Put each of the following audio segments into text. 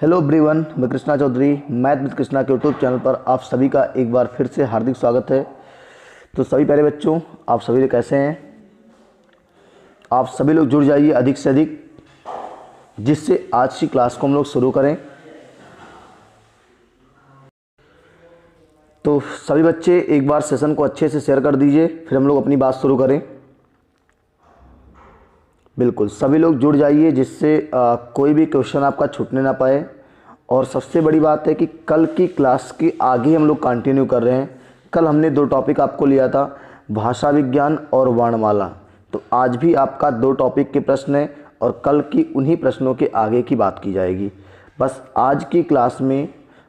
Hello everyone, मैं Krishna Chaudhary math with Krishna के YouTube channel पर आप सभी का एक बार फिर से हार्दिक स्वागत है। तो सभी प्यारे बच्चों, आप सभी लोग कैसे हैं? आप सभी लोग जुड़ जाइए अधिक से अधिक, जिससे आज की क्लास को हम लोग शुरू करें। तो सभी बच्चे एक बार सेशन को अच्छे से शेयर कर दीजिए, फिर हम लोग अपनी बात शुरू करें। बिल्कुल सभी लोग जुड़ जाइए, जिससे कोई भी क्वेश्चन आपका छूटने ना पाए। और सबसे बड़ी बात है कि कल की क्लास के आगे हम लोग कंटिन्यू कर रहे हैं। कल हमने दो टॉपिक आपको लिया था, भाषा विज्ञान और वर्णमाला। तो आज भी आपका दो टॉपिक के प्रश्न हैं और कल की उन्हीं प्रश्नों के आगे की बात की जाएगी। बस आज की क्लास में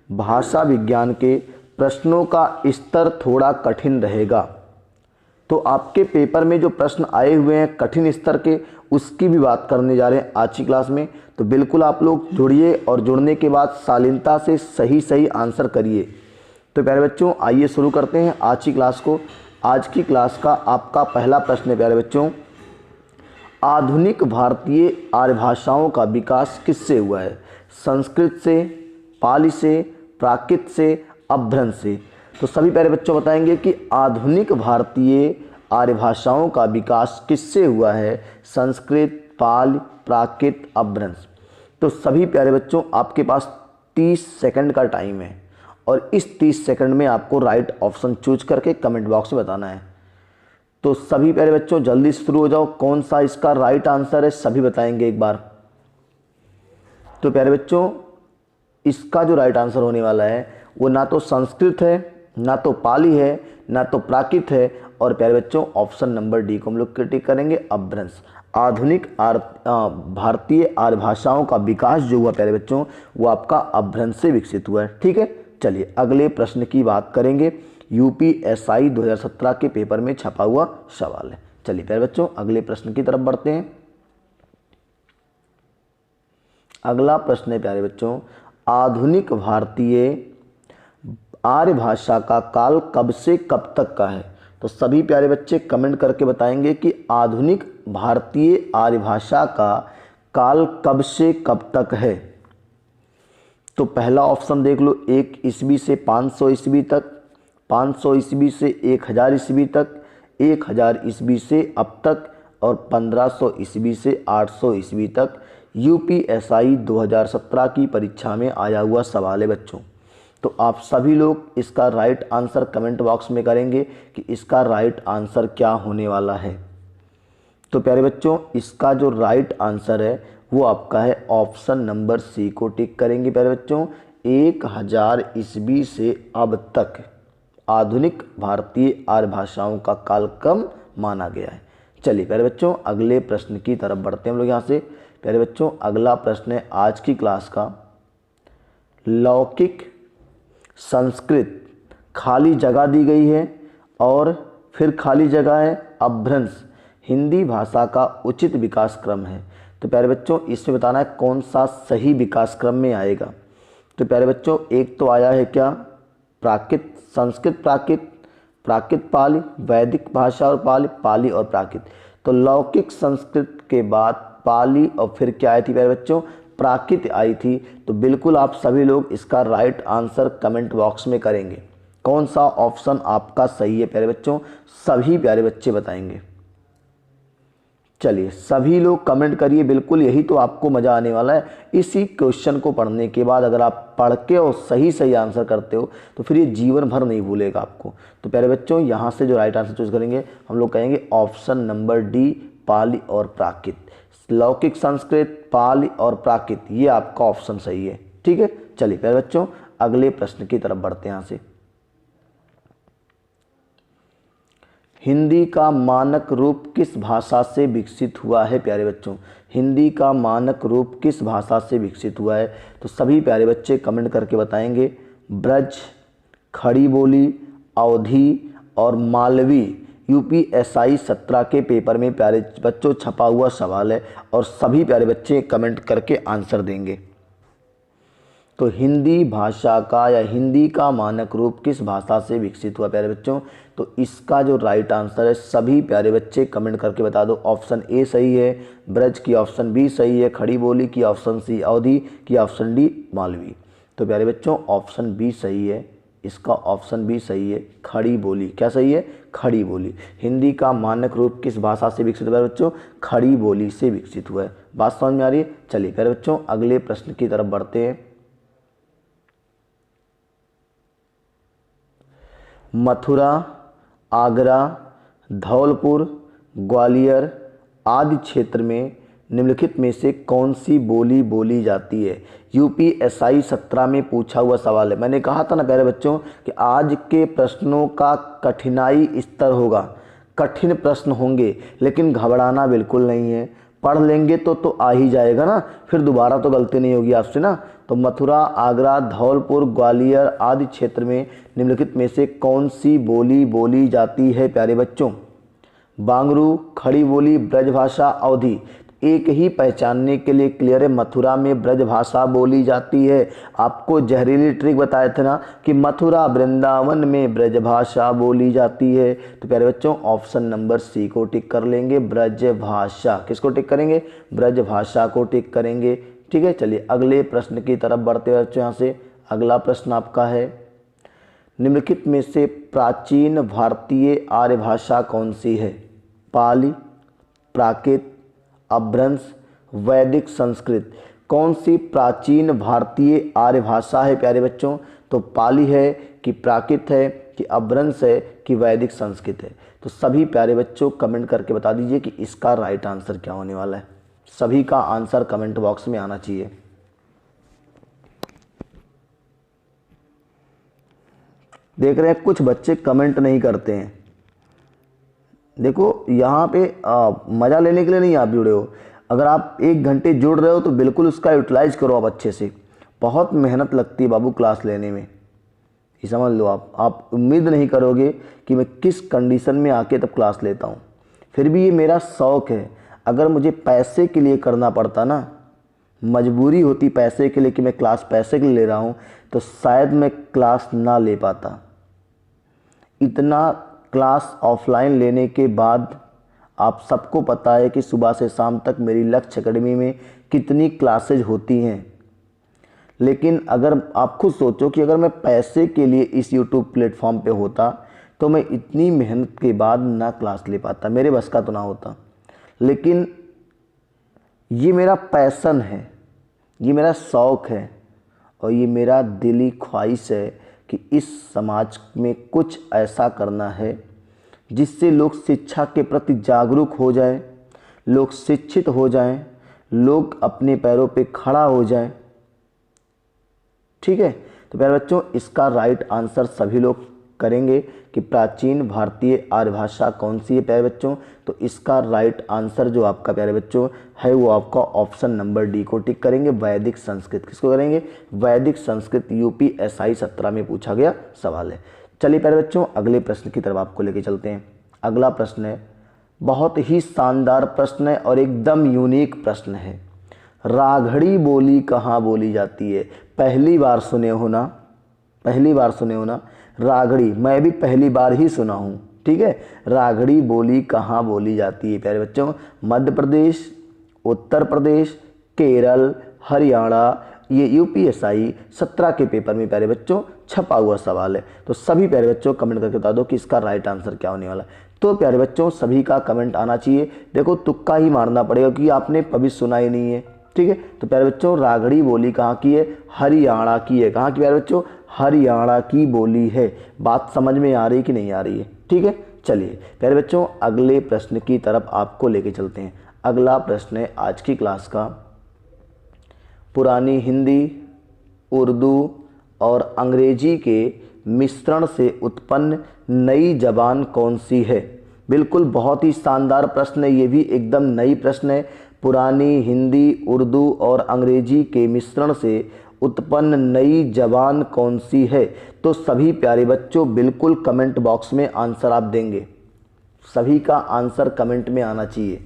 भाषा विज्ञान के प्रश्नों का स्तर थोड़ा कठिन रहेगा। तो आपके पेपर में जो प्रश्न आए हुए हैं कठिन स्तर के, उसकी भी बात करने जा रहे हैं आज की क्लास में। तो बिल्कुल आप लोग जुड़िए और जुड़ने के बाद शालीनता से सही सही आंसर करिए। तो प्यारे बच्चों, आइए शुरू करते हैं आज की क्लास को। आज की क्लास का आपका पहला प्रश्न है प्यारे बच्चों, आधुनिक भारतीय आर्य भाषाओं का विकास किससे हुआ है? संस्कृत से, पाली से, प्राकृत से, अपभ्रंश से? तो सभी प्यारे बच्चों बताएंगे कि आधुनिक भारतीय आर्य भाषाओं का विकास किससे हुआ है? संस्कृत, पाली, प्राकृत, अपभ्रंश। तो सभी प्यारे बच्चों आपके पास 30 सेकंड का टाइम है और इस 30 सेकंड में आपको राइट ऑप्शन चूज करके कमेंट बॉक्स में बताना है। तो सभी प्यारे बच्चों जल्दी शुरू हो जाओ, कौन सा इसका राइट आंसर है सभी बताएंगे एक बार। तो प्यारे बच्चों, इसका जो राइट आंसर होने वाला है वो ना तो संस्कृत है, ना तो पाली है, ना तो प्राकृत है, और प्यारे बच्चों ऑप्शन नंबर डी को हम लोग टिक करेंगे, अपभ्रंश। आधुनिक भारतीय आर्य भाषाओं का विकास जो हुआ प्यारे बच्चों, वो आपका अपभ्रंश से विकसित हुआ है। ठीक है, चलिए अगले प्रश्न की बात करेंगे। यूपीएसआई 2017 के पेपर में छपा हुआ सवाल है। चलिए प्यारे बच्चों अगले प्रश्न की तरफ बढ़ते हैं। अगला प्रश्न है प्यारे बच्चों, आधुनिक भारतीय आर्य भाषा का काल कब से कब तक का है? तो सभी प्यारे बच्चे कमेंट करके बताएंगे कि आधुनिक भारतीय आर्य भाषा का काल कब से कब तक है। तो पहला ऑप्शन देख लो, 1 ईस्वी से 500 ईस्वी तक, 500 ईस्वी से 1000 ईस्वी तक, 1000 ईस्वी से अब तक, और 1500 ईस्वी से 800 ईस्वी तक। यूपीएसआई 2017 की परीक्षा में आया हुआ सवाल है बच्चों। तो आप सभी लोग इसका राइट आंसर कमेंट बॉक्स में करेंगे कि इसका राइट आंसर क्या होने वाला है। तो प्यारे बच्चों इसका जो राइट आंसर है वो आपका है ऑप्शन नंबर सी को टिक करेंगे प्यारे बच्चों, 1000 ईस्वी से अब तक आधुनिक भारतीय आर्य भाषाओं का काल कम माना गया है। चलिए प्यारे बच्चों अगले प्रश्न की तरफ बढ़ते हैं हम लोग यहाँ से। प्यारे बच्चों अगला प्रश्न है आज की क्लास का, लौकिक संस्कृत खाली जगह दी गई है और फिर खाली जगह है अपभ्रंश हिंदी भाषा का उचित विकास क्रम है। तो प्यारे बच्चों इसमें बताना है कौन सा सही विकास क्रम में आएगा। तो प्यारे बच्चों एक तो आया है क्या, प्राकृत, संस्कृत प्राकृत, प्राकृत पाली, वैदिक भाषा और पाली, पाली और प्राकृत। तो लौकिक संस्कृत के बाद पाली और फिर क्या आई थी प्यारे बच्चों, प्राकृत आई थी। तो बिल्कुल आप सभी लोग इसका राइट आंसर कमेंट बॉक्स में करेंगे, कौन सा ऑप्शन आपका सही है प्यारे बच्चों, सभी प्यारे बच्चे बताएंगे। चलिए सभी लोग कमेंट करिए, बिल्कुल यही तो आपको मज़ा आने वाला है। इसी क्वेश्चन को पढ़ने के बाद अगर आप पढ़ के और सही सही आंसर करते हो तो फिर ये जीवन भर नहीं भूलेगा आपको। तो प्यारे बच्चों यहाँ से जो राइट आंसर चूज करेंगे हम लोग कहेंगे ऑप्शन नंबर डी, पाली और प्राकृत। लौकिक संस्कृत, पाली और प्राकृत, ये आपका ऑप्शन सही है। ठीक है, चलिए प्यारे बच्चों अगले प्रश्न की तरफ बढ़ते हैं यहाँ से। हिंदी का मानक रूप किस भाषा से विकसित हुआ है प्यारे बच्चों? हिंदी का मानक रूप किस भाषा से विकसित हुआ है? तो सभी प्यारे बच्चे कमेंट करके बताएंगे, ब्रज, खड़ी बोली, अवधी और मालवी। यूपीएसआई 17 के पेपर में प्यारे बच्चों छपा हुआ सवाल है और सभी प्यारे बच्चे कमेंट करके आंसर देंगे। तो हिंदी भाषा का या हिंदी का मानक रूप किस भाषा से विकसित हुआ प्यारे बच्चों? तो इसका जो राइट आंसर है, सभी प्यारे बच्चे कमेंट करके बता दो। ऑप्शन ए सही है, ब्रज की ऑप्शन बी सही है, खड़ी बोली की ऑप्शन सी, अवधि की ऑप्शन डी, मालवी। तो प्यारे बच्चों ऑप्शन बी सही है, इसका ऑप्शन बी सही है, खड़ी बोली। क्या सही है? खड़ी बोली। हिंदी का मानक रूप किस भाषा से विकसित हुआ है बच्चों? खड़ी बोली से विकसित हुआ है। बात समझ में आ रही है? चलिए प्यारे बच्चों अगले प्रश्न की तरफ बढ़ते हैं। मथुरा, आगरा, धौलपुर, ग्वालियर आदि क्षेत्र में निम्नलिखित में से कौन सी बोली बोली जाती है? यूपीएसआई 17 में पूछा हुआ सवाल है। मैंने कहा था ना प्यारे बच्चों कि आज के प्रश्नों का कठिनाई स्तर होगा, कठिन प्रश्न होंगे, लेकिन घबराना बिल्कुल नहीं है। पढ़ लेंगे तो आ ही जाएगा ना, फिर दोबारा तो गलती नहीं होगी आपसे ना। तो मथुरा, आगरा, धौलपुर, ग्वालियर आदि क्षेत्र में निम्नलिखित में से कौन सी बोली बोली जाती है प्यारे बच्चों? बांगरू, खड़ी बोली, ब्रजभाषा, अवधि। एक ही पहचानने के लिए क्लियर है, मथुरा में ब्रजभाषा बोली जाती है। आपको जहरीली ट्रिक बताए थे ना कि मथुरा वृंदावन में ब्रजभाषा बोली जाती है। तो प्यारे बच्चों ऑप्शन नंबर सी को टिक कर लेंगे, ब्रजभाषा। किसको टिक करेंगे? ब्रजभाषा को टिक करेंगे। ठीक है, चलिए अगले प्रश्न की तरफ बढ़ते हुए बच्चों यहाँ से अगला प्रश्न आपका है, निम्नलिखित में से प्राचीन भारतीय आर्य भाषा कौन सी है? पाली, प्राकृत, अपभ्रंश, वैदिक संस्कृत। कौन सी प्राचीन भारतीय आर्य भाषा है प्यारे बच्चों? तो पाली है कि प्राकृत है कि अपभ्रंश है कि वैदिक संस्कृत है? तो सभी प्यारे बच्चों कमेंट करके बता दीजिए कि इसका राइट आंसर क्या होने वाला है। सभी का आंसर कमेंट बॉक्स में आना चाहिए। देख रहे हैं कुछ बच्चे कमेंट नहीं करते हैं। देखो यहाँ पे मज़ा लेने के लिए नहीं आप जुड़े हो। अगर आप 1 घंटे जुड़ रहे हो तो बिल्कुल उसका यूटिलाइज करो आप अच्छे से। बहुत मेहनत लगती है बाबू क्लास लेने में, ये समझ लो। आप उम्मीद नहीं करोगे कि मैं किस कंडीशन में आके तब क्लास लेता हूँ। फिर भी ये मेरा शौक़ है। अगर मुझे पैसे के लिए करना पड़ता ना, मजबूरी होती पैसे के लिए कि मैं क्लास पैसे के लिए ले रहा हूँ, तो शायद मैं क्लास ना ले पाता। इतना क्लास ऑफलाइन लेने के बाद आप सबको पता है कि सुबह से शाम तक मेरी लक्ष्य एकेडमी में कितनी क्लासेज होती हैं। लेकिन अगर आप खुद सोचो कि अगर मैं पैसे के लिए इस यूट्यूब प्लेटफॉर्म पे होता तो मैं इतनी मेहनत के बाद ना क्लास ले पाता, मेरे बस का तो ना होता। लेकिन ये मेरा पैशन है, ये मेरा शौक़ है और ये मेरा दिली ख्वाहिश है कि इस समाज में कुछ ऐसा करना है जिससे लोग शिक्षा के प्रति जागरूक हो जाएं, लोग शिक्षित हो जाएं, लोग अपने पैरों पे खड़ा हो जाएं। ठीक है, तो प्यारे बच्चों इसका राइट आंसर सभी लोग करेंगे कि प्राचीन भारतीय आर्य भाषा कौन सी है प्यारे बच्चों? तो इसका राइट आंसर जो आपका प्यारे बच्चों है वो आपका ऑप्शन नंबर डी को टिक करेंगे, वैदिक संस्कृत। किसको करेंगे? वैदिक संस्कृत। यूपीएसआई 17 में पूछा गया सवाल है। चलिए प्यारे बच्चों अगले प्रश्न की तरफ आपको लेके चलते हैं। अगला प्रश्न है, बहुत ही शानदार प्रश्न है और एकदम यूनिक प्रश्न है। राघड़ी बोली कहाँ बोली जाती है? पहली बार सुने हो ना, पहली बार सुने हो ना राघड़ी? मैं भी पहली बार ही सुना हूँ। ठीक है, राघड़ी बोली कहाँ बोली जाती है प्यारे बच्चों? मध्य प्रदेश, उत्तर प्रदेश, केरल, हरियाणा। ये यूपीएसआई 17 के पेपर में प्यारे बच्चों छपा हुआ सवाल है। तो सभी प्यारे बच्चों कमेंट करके बता दो कि इसका राइट आंसर क्या होने वाला है। तो प्यारे बच्चों सभी का कमेंट आना चाहिए। देखो तुक्का ही मारना पड़ेगा क्योंकि आपने कभी सुना ही नहीं है। ठीक है, तो प्यारे बच्चों राघड़ी बोली कहाँ की है? हरियाणा की है। कहाँ की प्यारे बच्चों? हरियाणा की बोली है। बात समझ में आ रही कि नहीं आ रही है? ठीक है, चलिए प्यारे बच्चों अगले प्रश्न की तरफ आपको लेके चलते हैं। अगला प्रश्न है आज की क्लास का, पुरानी हिंदी, उर्दू और अंग्रेजी के मिश्रण से उत्पन्न नई जबान कौन सी है? बिल्कुल बहुत ही शानदार प्रश्न है, ये भी एकदम नई प्रश्न है। पुरानी हिंदी, उर्दू और अंग्रेजी के मिश्रण से उत्पन्न नई जबान कौन सी है? तो सभी प्यारे बच्चों बिल्कुल कमेंट बॉक्स में आंसर आप देंगे। सभी का आंसर कमेंट में आना चाहिए।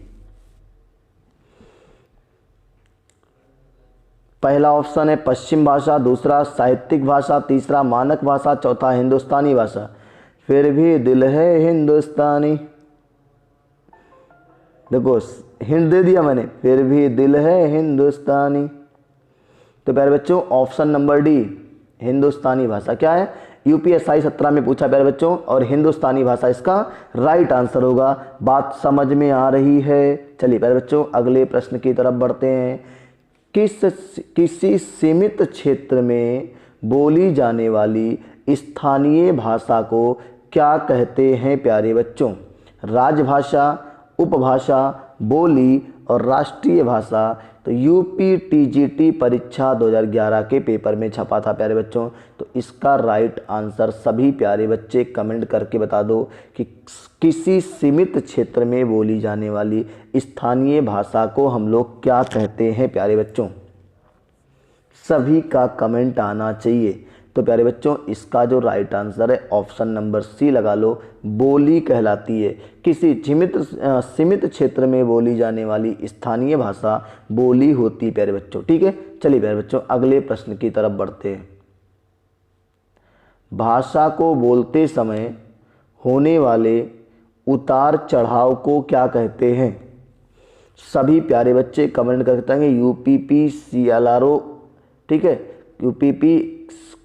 पहला ऑप्शन है पश्चिम भाषा, दूसरा साहित्यिक भाषा, तीसरा मानक भाषा, चौथा हिंदुस्तानी भाषा। फिर भी दिल है हिंदुस्तानी, देखो हिंट दे दिया मैंने, फिर भी दिल है हिंदुस्तानी। तो प्यारे बच्चों ऑप्शन नंबर डी हिंदुस्तानी भाषा क्या है, यूपीएसआई 17 में पूछा प्यारे बच्चों, और हिंदुस्तानी भाषा इसका राइट आंसर होगा। बात समझ में आ रही है। चलिए प्यारे बच्चों अगले प्रश्न की तरफ बढ़ते हैं। किसी सीमित क्षेत्र में बोली जाने वाली स्थानीय भाषा को क्या कहते हैं प्यारे बच्चों? राजभाषा, उपभाषा, बोली और राष्ट्रीय भाषा। तो यूपी टीजीटी परीक्षा 2011 के पेपर में छपा था प्यारे बच्चों। तो इसका राइट आंसर सभी प्यारे बच्चे कमेंट करके बता दो कि किसी सीमित क्षेत्र में बोली जाने वाली स्थानीय भाषा को हम लोग क्या कहते हैं प्यारे बच्चों? सभी का कमेंट आना चाहिए। तो प्यारे बच्चों इसका जो राइट आंसर है ऑप्शन नंबर सी लगा लो, बोली कहलाती है। किसी सीमित क्षेत्र में बोली जाने वाली स्थानीय भाषा बोली होती प्यारे बच्चों। ठीक है, चलिए प्यारे बच्चों अगले प्रश्न की तरफ बढ़ते हैं। भाषा को बोलते समय होने वाले उतार चढ़ाव को क्या कहते हैं? सभी प्यारे बच्चे कमेंट करते हैं यूपीपी CLRO, ठीक है, यूपीपी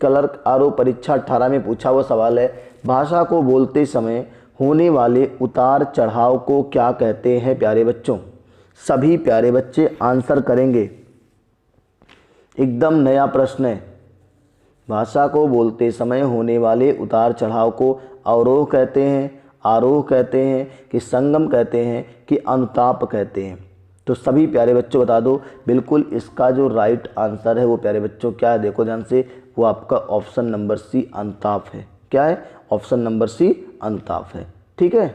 क्लर्क आरओ परीक्षा 18 में पूछा हुआ सवाल है। भाषा को बोलते समय होने वाले उतार चढ़ाव को क्या कहते हैं प्यारे बच्चों? सभी प्यारे बच्चे आंसर करेंगे। एकदम नया प्रश्न है। भाषा को बोलते समय होने वाले उतार चढ़ाव को अवरोह कहते हैं, आरोह कहते हैं कि संगम कहते हैं कि अनुताप कहते हैं? तो सभी प्यारे बच्चों बता दो। बिल्कुल इसका जो राइट आंसर है वो प्यारे बच्चों क्या है, देखो ध्यान से, वो आपका ऑप्शन नंबर सी अनुताप है। क्या है? ऑप्शन नंबर सी अनुताप है। ठीक है,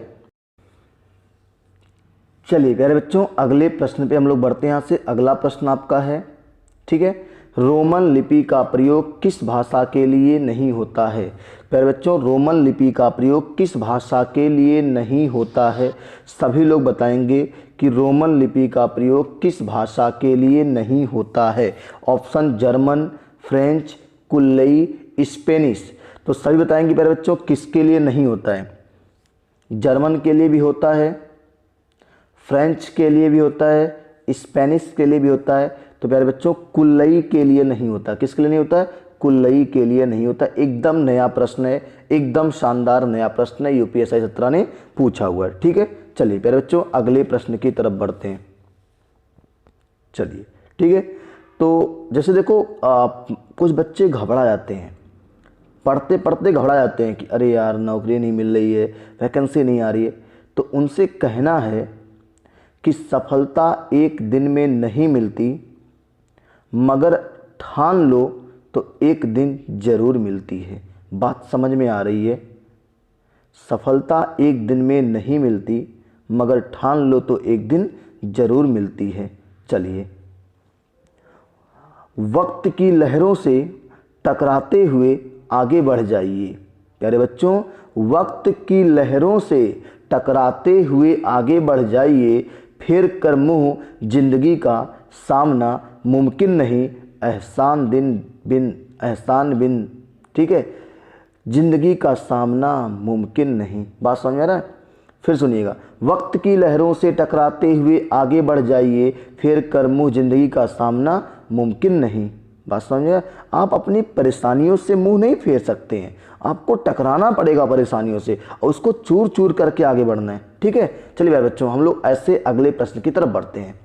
चलिए प्यारे बच्चों अगले प्रश्न पे हम लोग बढ़ते हैं। यहाँ से अगला प्रश्न आपका है, ठीक है, रोमन लिपि का प्रयोग किस भाषा के लिए नहीं होता है? प्यारे बच्चों रोमन लिपि का प्रयोग किस भाषा के लिए नहीं होता है? सभी लोग बताएंगे कि रोमन लिपि का प्रयोग किस भाषा के लिए नहीं होता है। ऑप्शन जर्मन, फ्रेंच, कुल्लई, स्पेनिश। तो सभी बताएंगे प्यारे बच्चों किसके लिए नहीं होता है। जर्मन के लिए भी होता है, फ्रेंच के लिए भी होता है, स्पेनिश के लिए भी होता है। तो प्यारे बच्चों कुल्लई के लिए नहीं होता। किसके लिए नहीं होता है? कुल्लई के लिए नहीं होता। एकदम नया प्रश्न है, एकदम शानदार नया प्रश्न है, यूपीएसआई 17 ने पूछा हुआ है। ठीक है, चलिए प्यारे बच्चों अगले प्रश्न की तरफ बढ़ते हैं। चलिए ठीक है, तो जैसे देखो कुछ बच्चे घबरा जाते हैं, पढ़ते पढ़ते घबरा जाते हैं कि अरे यार नौकरी नहीं मिल रही है, वैकेंसी नहीं आ रही है। तो उनसे कहना है कि सफलता एक दिन में नहीं मिलती, मगर ठान लो तो एक दिन जरूर मिलती है। बात समझ में आ रही है? सफलता एक दिन में नहीं मिलती, मगर ठान लो तो एक दिन जरूर मिलती है। चलिए, वक्त की लहरों से टकराते हुए आगे बढ़ जाइए। प्यारे बच्चों वक्त की लहरों से टकराते हुए आगे बढ़ जाइए, फिर कर मुँह जिंदगी का सामना मुमकिन नहीं, एहसान बिन, ठीक है, जिंदगी का सामना मुमकिन नहीं। बात समझ में आ रहा है? फिर सुनिएगा, वक्त की लहरों से टकराते हुए आगे बढ़ जाइए, फिर कर मुँह जिंदगी का सामना मुमकिन नहीं। बात समझिए, आप अपनी परेशानियों से मुंह नहीं फेर सकते हैं, आपको टकराना पड़ेगा परेशानियों से और उसको चूर चूर करके आगे बढ़ना है। ठीक है, चलिए भाई बच्चों हम लोग ऐसे अगले प्रश्न की तरफ बढ़ते हैं।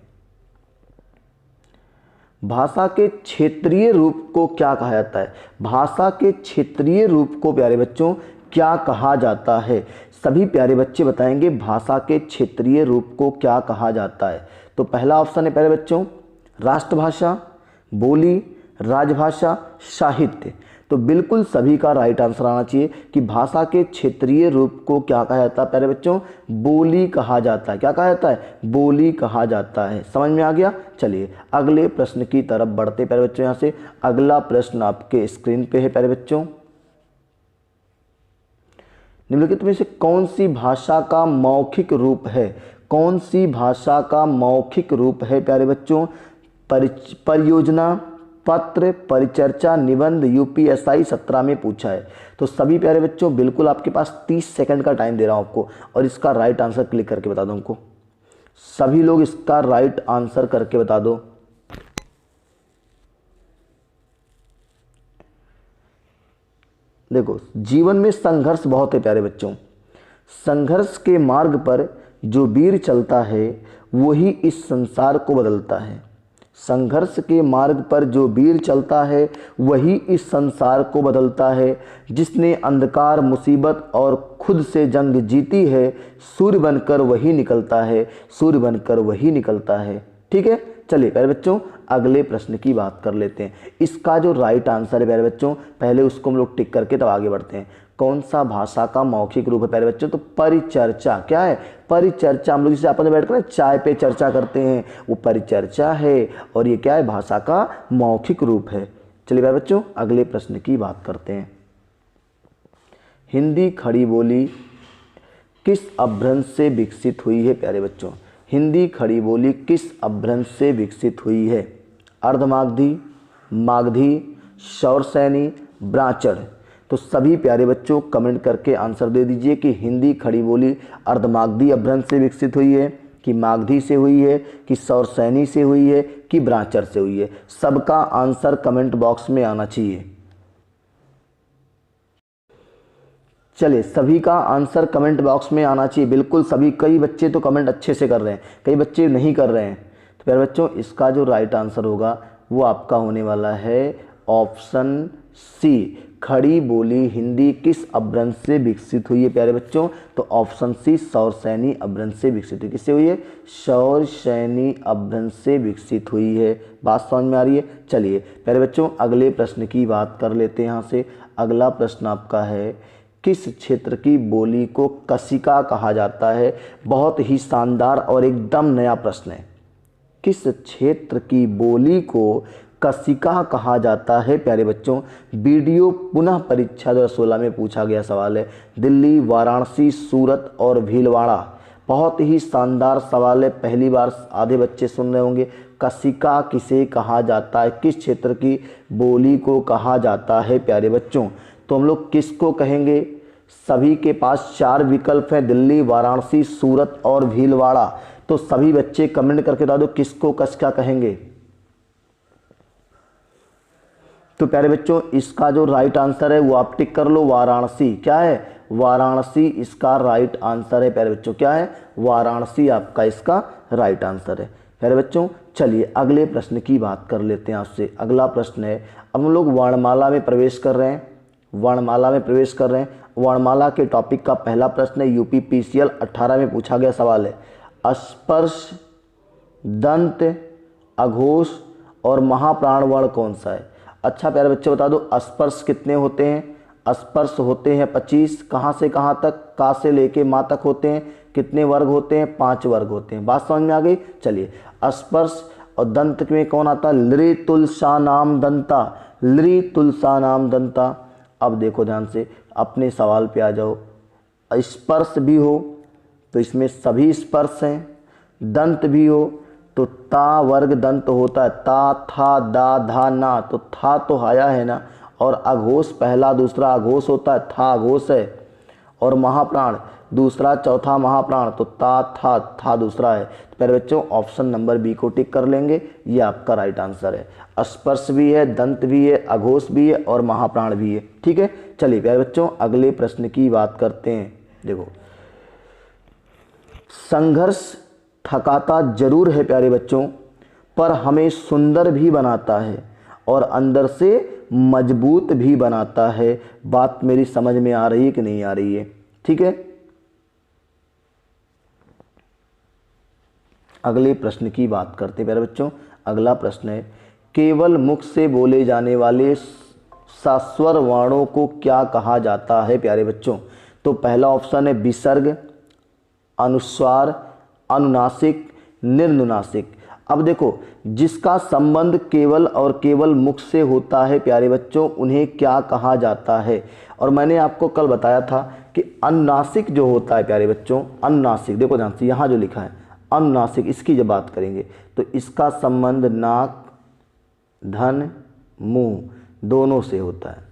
भाषा के क्षेत्रीय रूप को क्या कहा जाता है? भाषा के क्षेत्रीय रूप को प्यारे बच्चों क्या कहा जाता है? सभी प्यारे बच्चे बताएंगे भाषा के क्षेत्रीय रूप को क्या कहा जाता है। तो पहला ऑप्शन है प्यारे बच्चों राष्ट्रभाषा, बोली, राजभाषा, साहित्य। तो बिल्कुल सभी का राइट आंसर आना चाहिए कि भाषा के क्षेत्रीय रूप को क्या कहा जाता है प्यारे बच्चों? बोली कहा जाता है। क्या कहा जाता है? बोली कहा जाता है। समझ में आ गया? चलिए अगले प्रश्न की तरफ बढ़ते प्यारे बच्चों। यहाँ से अगला प्रश्न आपके स्क्रीन पे है प्यारे बच्चों। निम्नलिखित में से कौन सी भाषा का मौखिक रूप है? कौन सी भाषा का मौखिक रूप है प्यारे बच्चों? परियोजना, पत्र, परिचर्चा, निबंध यूपीएसआई 17 में पूछा है। तो सभी प्यारे बच्चों बिल्कुल आपके पास 30 सेकंड का टाइम दे रहा हूं आपको, और इसका राइट आंसर क्लिक करके बता दो हमको। सभी लोग इसका राइट आंसर करके बता दो। देखो, जीवन में संघर्ष बहुत है प्यारे बच्चों। संघर्ष के मार्ग पर जो वीर चलता है वही इस संसार को बदलता है। संघर्ष के मार्ग पर जो वीर चलता है वही इस संसार को बदलता है। जिसने अंधकार, मुसीबत और खुद से जंग जीती है, सूर्य बनकर वही निकलता है, सूर्य बनकर वही निकलता है। ठीक है, चलिए प्यारे बच्चों अगले प्रश्न की बात कर लेते हैं। इसका जो राइट आंसर है प्यारे बच्चों, पहले उसको हम लोग टिक करके तब आगे बढ़ते हैं। कौन सा भाषा का मौखिक रूप है प्यारे बच्चों? तो परिचर्चा। क्या है? परिचर्चा। हम लोग जिसे आपस में बैठकर चाय पे चर्चा करते हैं वो परिचर्चा है, और ये क्या है? भाषा का मौखिक रूप है। चलिए प्यारे बच्चों अगले प्रश्न की बात करते हैं। हिंदी खड़ी बोली किस अपभ्रंश से विकसित हुई है प्यारे बच्चों? हिंदी खड़ी बोली किस अपभ्रंश से विकसित हुई है? अर्धमागधी, मागधी, शौरसैनी, ब्रांचड़। तो सभी प्यारे बच्चों कमेंट करके आंसर दे दीजिए कि हिंदी खड़ी बोली अर्धमागधी अपभ्रंश से विकसित हुई है, कि मागधी से हुई है, कि शौरसैनी से हुई है, कि ब्रांचड़ से हुई है। सबका आंसर कमेंट बॉक्स में आना चाहिए। चलिए, सभी का आंसर कमेंट बॉक्स में आना चाहिए बिल्कुल सभी। कई बच्चे तो कमेंट अच्छे से कर रहे हैं, कई बच्चे नहीं कर रहे हैं। तो प्यारे बच्चों इसका जो राइट आंसर होगा वो आपका होने वाला है ऑप्शन सी। खड़ी बोली हिंदी किस अपभ्रंश से विकसित हुई है प्यारे बच्चों? तो ऑप्शन सी, शौरसैनी अपभ्रंश से विकसित हुई। किससे हुई है? शौरसैनी अपभ्रंश से विकसित हुई है। बात समझ में आ रही है? चलिए प्यारे बच्चों अगले प्रश्न की बात कर लेते हैं। यहाँ से अगला प्रश्न आपका है, किस क्षेत्र की बोली को कशिका कहा जाता है? बहुत ही शानदार और एकदम नया प्रश्न है। किस क्षेत्र की बोली को कशिका कहा जाता है प्यारे बच्चों? वीडियो पुनः परीक्षा 2016 में पूछा गया सवाल है। दिल्ली, वाराणसी, सूरत और भीलवाड़ा। बहुत ही शानदार सवाल है, पहली बार आधे बच्चे सुन रहे होंगे। कशिका किसे कहा जाता है? किस क्षेत्र की बोली को कहा जाता है प्यारे बच्चों? तो हम लोग किसको कहेंगे? सभी के पास 4 विकल्प हैं, दिल्ली, वाराणसी, सूरत और भीलवाड़ा। तो सभी बच्चे कमेंट करके बता दो किसको कशिका कहेंगे। तो प्यारे बच्चों इसका जो राइट आंसर है वो आप टिक कर लो, वाराणसी। क्या है? वाराणसी इसका राइट आंसर है प्यारे बच्चों। क्या है? वाराणसी आपका इसका राइट आंसर है प्यारे बच्चों। चलिए अगले प्रश्न की बात कर लेते हैं आपसे। अगला प्रश्न है, अब हम लोग वर्णमाला में प्रवेश कर रहे हैं। वर्णमाला में प्रवेश कर रहे हैं। वर्णमाला के टॉपिक का पहला प्रश्न है, यूपी पीसीएल 18 में पूछा गया सवाल है। स्पर्श, दंत, अघोष और महाप्राण वर्ण कौन सा है? अच्छा प्यारे बच्चे बता दो, स्पर्श कितने होते हैं? स्पर्श होते हैं 25। कहाँ से कहाँ तक? का से लेके माँ तक होते हैं। कितने वर्ग होते हैं? 5 वर्ग होते हैं। बात समझ में आ गई? चलिए, स्पर्श और दंत में कौन आता है? लृ तुलसा नाम दंता। लृ तुलसा नाम दंता। अब देखो ध्यान से, अपने सवाल पे आ जाओ। स्पर्श भी हो तो इसमें सभी स्पर्श हैं, दंत भी हो तो ता वर्ग दंत होता है। ता, था, दा, धा, ना। तो था तो आया है ना। और अघोष पहला दूसरा अघोष होता है, था अघोष है। और महाप्राण दूसरा चौथा महाप्राण, तो ता था दूसरा है। तो प्यारे बच्चों ऑप्शन नंबर बी को टिक कर लेंगे, ये आपका राइट आंसर है। स्पर्श भी है, दंत भी है, अघोष भी है और महाप्राण भी है। ठीक है, चलिए प्यारे बच्चों अगले प्रश्न की बात करते हैं। देखो, संघर्ष थकाता जरूर है प्यारे बच्चों, पर हमें सुंदर भी बनाता है और अंदर से मजबूत भी बनाता है। बात मेरी समझ में आ रही है कि नहीं आ रही है? ठीक है, अगले प्रश्न की बात करते हैं प्यारे बच्चों। अगला प्रश्न है, केवल मुख से बोले जाने वाले सस्वर वर्णों को क्या कहा जाता है प्यारे बच्चों? तो पहला ऑप्शन है विसर्ग, अनुस्वार, अनुनासिक, निर्नुनासिक। अब देखो, जिसका संबंध केवल और केवल मुख से होता है प्यारे बच्चों उन्हें क्या कहा जाता है? और मैंने आपको कल बताया था कि अनुनासिक जो होता है प्यारे बच्चों, अनुनासिक देखो ध्यान से, यहाँ जो लिखा है अनुनासिक, इसकी जब बात करेंगे तो इसका संबंध नाक, धन, मुंह दोनों से होता है।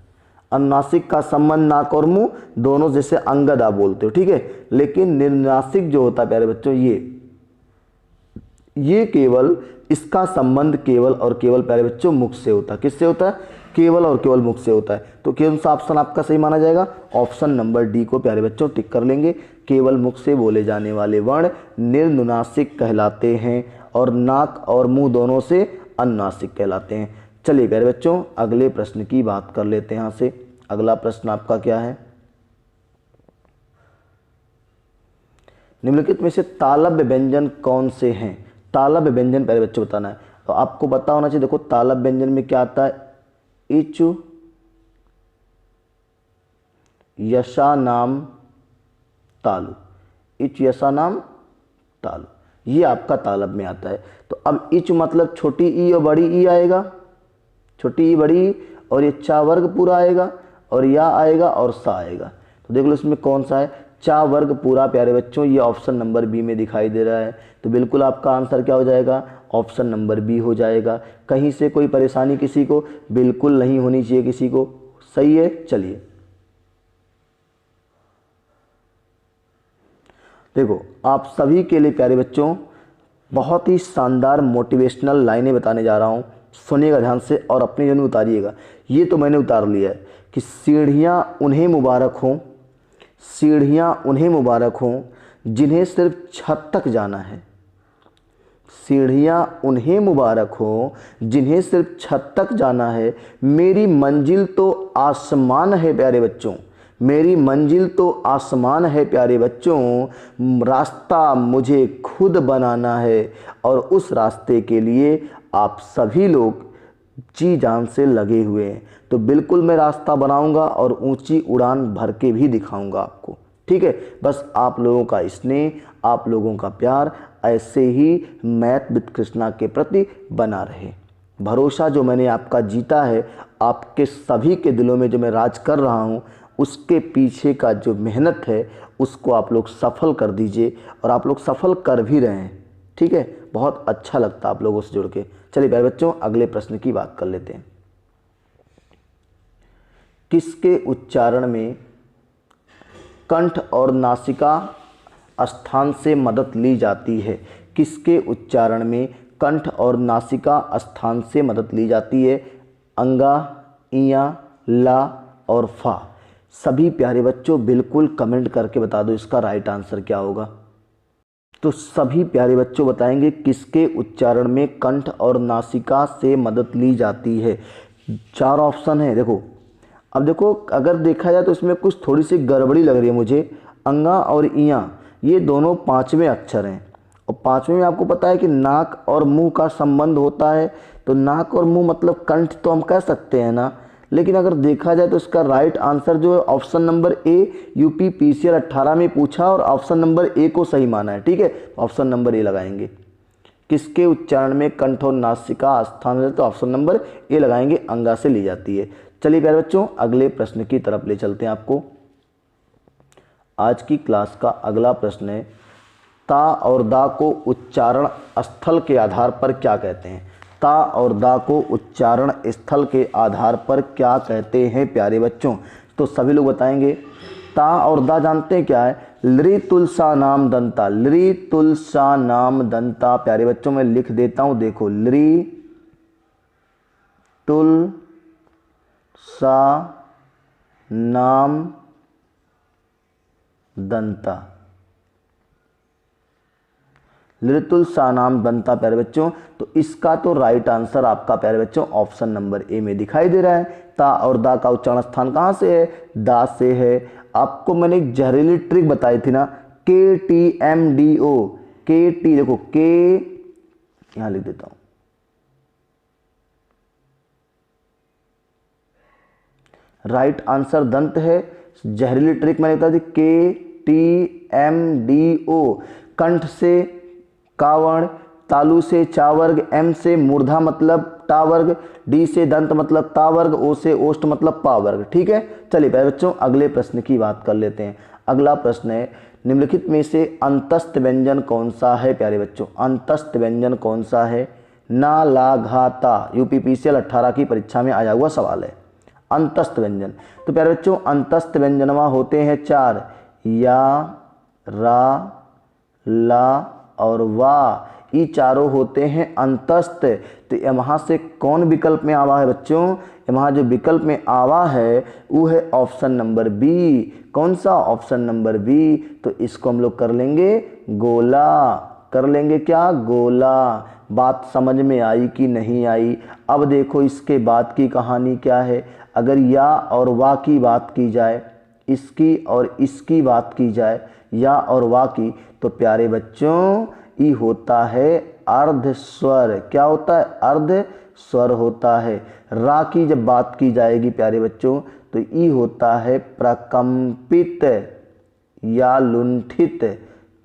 अनुनासिक का संबंध नाक और मुंह दोनों, जैसे अंगद आप बोलते हो, ठीक है। लेकिन निर्नासिक जो होता है प्यारे बच्चों, ये केवल इसका संबंध केवल और केवल प्यारे बच्चों मुख से होता है। किससे होता है? केवल और केवल मुख से होता है। तो कौन सा ऑप्शन आपका सही माना जाएगा? ऑप्शन नंबर डी को प्यारे बच्चों टिक कर लेंगे। केवल मुख से बोले जाने वाले वर्ण निर्नुनासिक कहलाते हैं और नाक और मुंह दोनों से अनुनासिक कहलाते हैं। चलिए प्यारे बच्चों अगले प्रश्न की बात कर लेते हैं। यहाँ से अगला प्रश्न आपका क्या है? निम्नलिखित में से तालव्य व्यंजन कौन से हैं? तालव्य व्यंजन प्यारे बच्चों बताना है। तो आपको पता होना चाहिए। देखो तालव्य व्यंजन में क्या आता है? इचु, यशा नाम, तालु। इच, यशा नाम, तालु, ये आपका तालव्य में आता है। तो अब इच मतलब छोटी ई और बड़ी ई आएगा, छोटी ई बड़ी ई, और ये चा वर्ग पूरा आएगा और या आएगा और सा आएगा। तो देख लो इसमें कौन सा है? चा वर्ग पूरा प्यारे बच्चों, ये ऑप्शन नंबर बी में दिखाई दे रहा है। तो बिल्कुल आपका आंसर क्या हो जाएगा? ऑप्शन नंबर बी हो जाएगा। कहीं से कोई परेशानी किसी को बिल्कुल नहीं होनी चाहिए किसी को। सही है। चलिए देखो आप सभी के लिए प्यारे बच्चों बहुत ही शानदार मोटिवेशनल लाइनें बताने जा रहा हूँ। सुनिएगा ध्यान से और अपने जन उतारिएगा। ये तो मैंने उतार लिया है कि सीढ़ियाँ उन्हें मुबारक हों, सीढ़ियाँ उन्हें मुबारक हों जिन्हें सिर्फ छत तक जाना है। सीढ़ियाँ उन्हें मुबारक हों जिन्हें सिर्फ छत तक जाना है। मेरी मंजिल तो आसमान है प्यारे बच्चों, मेरी मंजिल तो आसमान है प्यारे बच्चों। रास्ता मुझे खुद बनाना है और उस रास्ते के लिए आप सभी लोग जी जान से लगे हुए हैं। तो बिल्कुल मैं रास्ता बनाऊंगा और ऊंची उड़ान भर के भी दिखाऊंगा आपको। ठीक है, बस आप लोगों का स्नेह, आप लोगों का प्यार ऐसे ही मैथ विद कृष्णा के प्रति बना रहे। भरोसा जो मैंने आपका जीता है, आपके सभी के दिलों में जो मैं राज कर रहा हूँ, उसके पीछे का जो मेहनत है उसको आप लोग सफल कर दीजिए और आप लोग सफल कर भी रहे हैं। ठीक है, बहुत अच्छा लगता है आप लोगों से जुड़ के। चलिए प्यारे बच्चों अगले प्रश्न की बात कर लेते हैं। किसके उच्चारण में कंठ और नासिका स्थान से मदद ली जाती है? किसके उच्चारण में कंठ और नासिका स्थान से मदद ली जाती है? अंगा, इया, ला और फा। सभी प्यारे बच्चों बिल्कुल कमेंट करके बता दो इसका राइट आंसर क्या होगा। तो सभी प्यारे बच्चों बताएंगे किसके उच्चारण में कंठ और नासिका से मदद ली जाती है। 4 ऑप्शन है। देखो अब देखो, अगर देखा जाए तो इसमें कुछ थोड़ी सी गड़बड़ी लग रही है मुझे। अंगा और इया ये दोनों 5वें अक्षर हैं और 5वें में आपको पता है कि नाक और मुंह का संबंध होता है। तो नाक और मुंह मतलब कंठ तो हम कह सकते हैं ना, लेकिन अगर देखा जाए तो इसका राइट आंसर जो है option number A, UP PCR 18 में पूछा और ऑप्शन नंबर ए को सही माना है। ठीक है, ऑप्शन नंबर ए लगाएंगे। किसके उच्चारण में कंठ और नासिका स्थान है? तो ऑप्शन नंबर ए लगाएंगे, अंगा से ली जाती है। चलिए प्यारे बच्चों अगले प्रश्न की तरफ ले चलते हैं आपको। आज की क्लास का अगला प्रश्न है, ता और दा को उच्चारण स्थल के आधार पर क्या कहते हैं? ता और दा को उच्चारण स्थल के आधार पर क्या कहते हैं प्यारे बच्चों? तो सभी लोग बताएंगे। ता और दा जानते हैं क्या है? लृ तुलसा नाम दंता, लृ तुलसा नाम दंता। प्यारे बच्चों मैं लिख देता हूं, देखो लृ तुल सा नाम दंता, लृतुल सा नाम दंता प्यारे बच्चों। तो इसका तो राइट आंसर आपका प्यारे बच्चों ऑप्शन नंबर ए में दिखाई दे रहा है। ता और दा का उच्चारण स्थान कहाँ से है? दा से है। आपको मैंने एक जहरीली ट्रिक बताई थी ना, KTMDO, KT, देखो के यहां लिख देता हूं, राइट आंसर दंत है। जहरीली ट्रिक मैंने बताई थी KTMDO। कंठ से कावर्ण, तालु से चावर्ग, एम से मूर्धा मतलब टावर्ग, डी से दंत मतलब तावर्ग, ओ से ओष्ठ मतलब पावर्ग। ठीक है, चलिए प्यारे बच्चों अगले प्रश्न की बात कर लेते हैं। अगला प्रश्न है, निम्नलिखित में से अंतस्थ व्यंजन कौन सा है प्यारे बच्चों? अंतस्थ व्यंजन कौन सा है? ना ला घा ता यूपीपीसीएल 18 की परीक्षा में आया हुआ सवाल है। अंतस्थ व्यंजन, तो प्यारे बच्चों अंतस्थ व्यंजनवा होते हैं 4, या, रा, ला और वा, ये चारों होते हैं अंतस्थ। तो यहाँ से कौन विकल्प में आवा है बच्चों, यहाँ जो विकल्प में आवा है वो है ऑप्शन नंबर बी। कौन सा, ऑप्शन नंबर बी। तो इसको हम लोग कर लेंगे गोला, कर लेंगे क्या, गोला। बात समझ में आई कि नहीं आई। अब देखो इसके बाद की कहानी क्या है। अगर या और वा की बात की जाए, इसकी और इसकी बात की जाए, या और वा की, तो प्यारे बच्चों ये होता है अर्ध स्वर। क्या होता है, अर्ध स्वर होता है। रा की जब बात की जाएगी प्यारे बच्चों तो ये होता है प्रकंपित या लुंठित।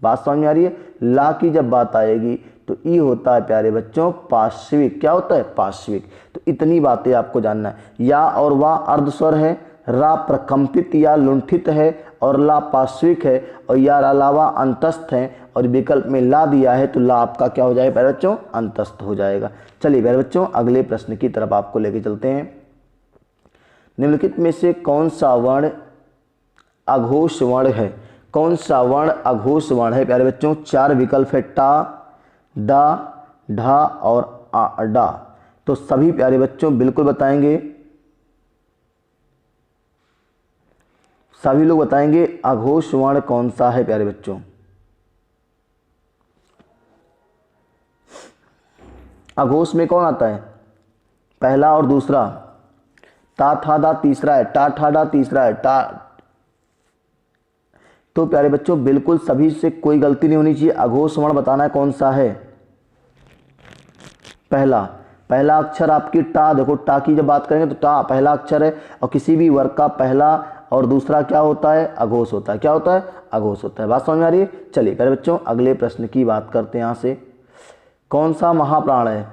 बात समझ में आ रही है। ला की जब बात आएगी तो ये होता है प्यारे बच्चों पार्श्विक। क्या होता है, पार्श्विक। तो इतनी बातें आपको जानना है। या और वा अर्ध स्वर है, रा प्रकंपित या लुंठित है और ला पार्श्विक है, और या अलावा अंतस्थ है, और विकल्प में ला दिया है तो ला आपका क्या हो जाएगा प्यारे बच्चों, अंतस्थ हो जाएगा। चलिए प्यारे बच्चों अगले प्रश्न की तरफ आपको लेके चलते हैं। निम्नलिखित में से कौन सा वर्ण अघोष वर्ण है, कौन सा वर्ण अघोष वर्ण है प्यारे बच्चों। 4 विकल्प है, टा, डा, ढा और डा। तो सभी प्यारे बच्चों बिल्कुल बताएंगे, सभी लोग बताएंगे अघोष वर्ण कौन सा है प्यारे बच्चों। अघोष में कौन आता है, पहला और दूसरा। ता था दा तीसरा है, टा ठा डा तीसरा है, टा। तो प्यारे बच्चों बिल्कुल सभी से कोई गलती नहीं होनी चाहिए। अघोष वर्ण बताना है कौन सा है, पहला। पहला अक्षर आपकी टा, देखो टा की जब बात करेंगे तो टा पहला अक्षर है, और किसी भी वर्ग का पहला और दूसरा क्या होता है, अघोष होता है। क्या होता है, अघोष होता है। बात समझ में आ रही है। चलिए प्यारे बच्चों अगले प्रश्न की बात करते हैं। यहाँ से कौन सा महाप्राण है,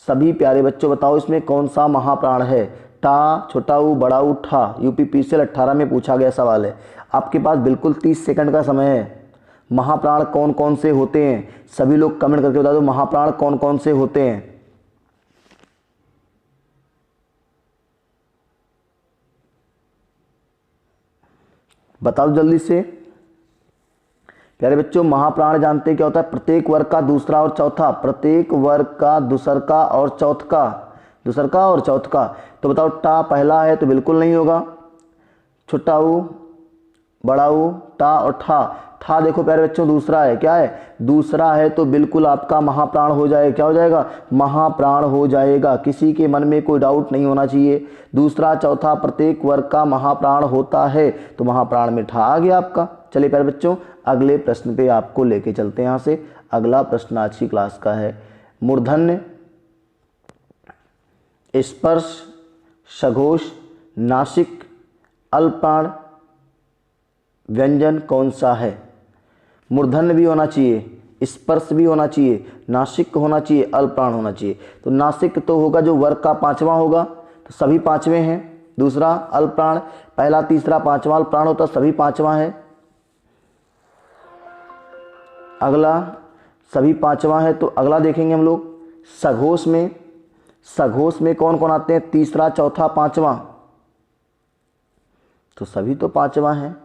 सभी प्यारे बच्चों बताओ इसमें कौन सा महाप्राण है। टा, छोटा ऊ, बड़ा ऊ, ठा, यूपीपीसीएल 18 में पूछा गया सवाल है। आपके पास बिल्कुल 30 सेकंड का समय है। महाप्राण कौन कौन से होते हैं, सभी लोग कमेंट करके बता दो महाप्राण कौन कौन से होते हैं। बता दो जल्दी से प्यारे बच्चों। महाप्राण जानते क्या होता है, प्रत्येक वर्ग का दूसरा और चौथा, प्रत्येक वर्ग का दूसरका और चौथका, दूसरका और चौथका। तो बताओ टा पहला है तो बिल्कुल नहीं होगा, छोटा ऊ, बड़ा ऊ, टा और ठा। ठा देखो प्यारे बच्चों दूसरा है, क्या है, दूसरा है तो बिल्कुल आपका महाप्राण हो जाएगा। क्या हो जाएगा, महाप्राण हो जाएगा। किसी के मन में कोई डाउट नहीं होना चाहिए। दूसरा चौथा प्रत्येक वर्ग का महाप्राण होता है, तो महाप्राण में ठा आ गया आपका। चलिए प्यारे बच्चों अगले प्रश्न पे आपको लेके चलते हैं। यहाँ से अगला प्रश्न आज की क्लास का है, मूर्धन्य, स्पर्श, सघोष, नासिक, अल्पप्राण व्यंजन कौन सा है। मूर्धन्य भी होना चाहिए, स्पर्श भी होना चाहिए, नासिक होना चाहिए, अल्पप्राण होना चाहिए। तो नासिक तो होगा जो वर्ग का 5वां होगा, तो सभी 5वें हैं। दूसरा अल्पप्राण, पहला तीसरा पांचवा अल्पप्राण होता, सभी 5वां है। अगला सभी 5वां है, तो अगला देखेंगे हम लोग सघोष में। सघोष में कौन कौन आते हैं, तीसरा चौथा 5वां, तो सभी तो 5वां हैं।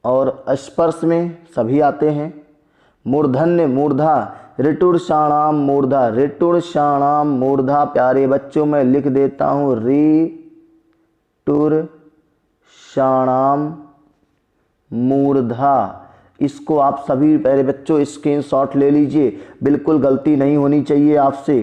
और स्पर्श में सभी आते हैं। मूर्धन्य, मूर्धा, ऋटुर शाणाम मूर्धा, ऋटुर शाणाम मूर्धा। प्यारे बच्चों मैं लिख देता हूँ ऋटुर शाणाम मूर्धा। इसको आप सभी प्यारे बच्चों स्क्रीनशॉट ले लीजिए, बिल्कुल गलती नहीं होनी चाहिए आपसे।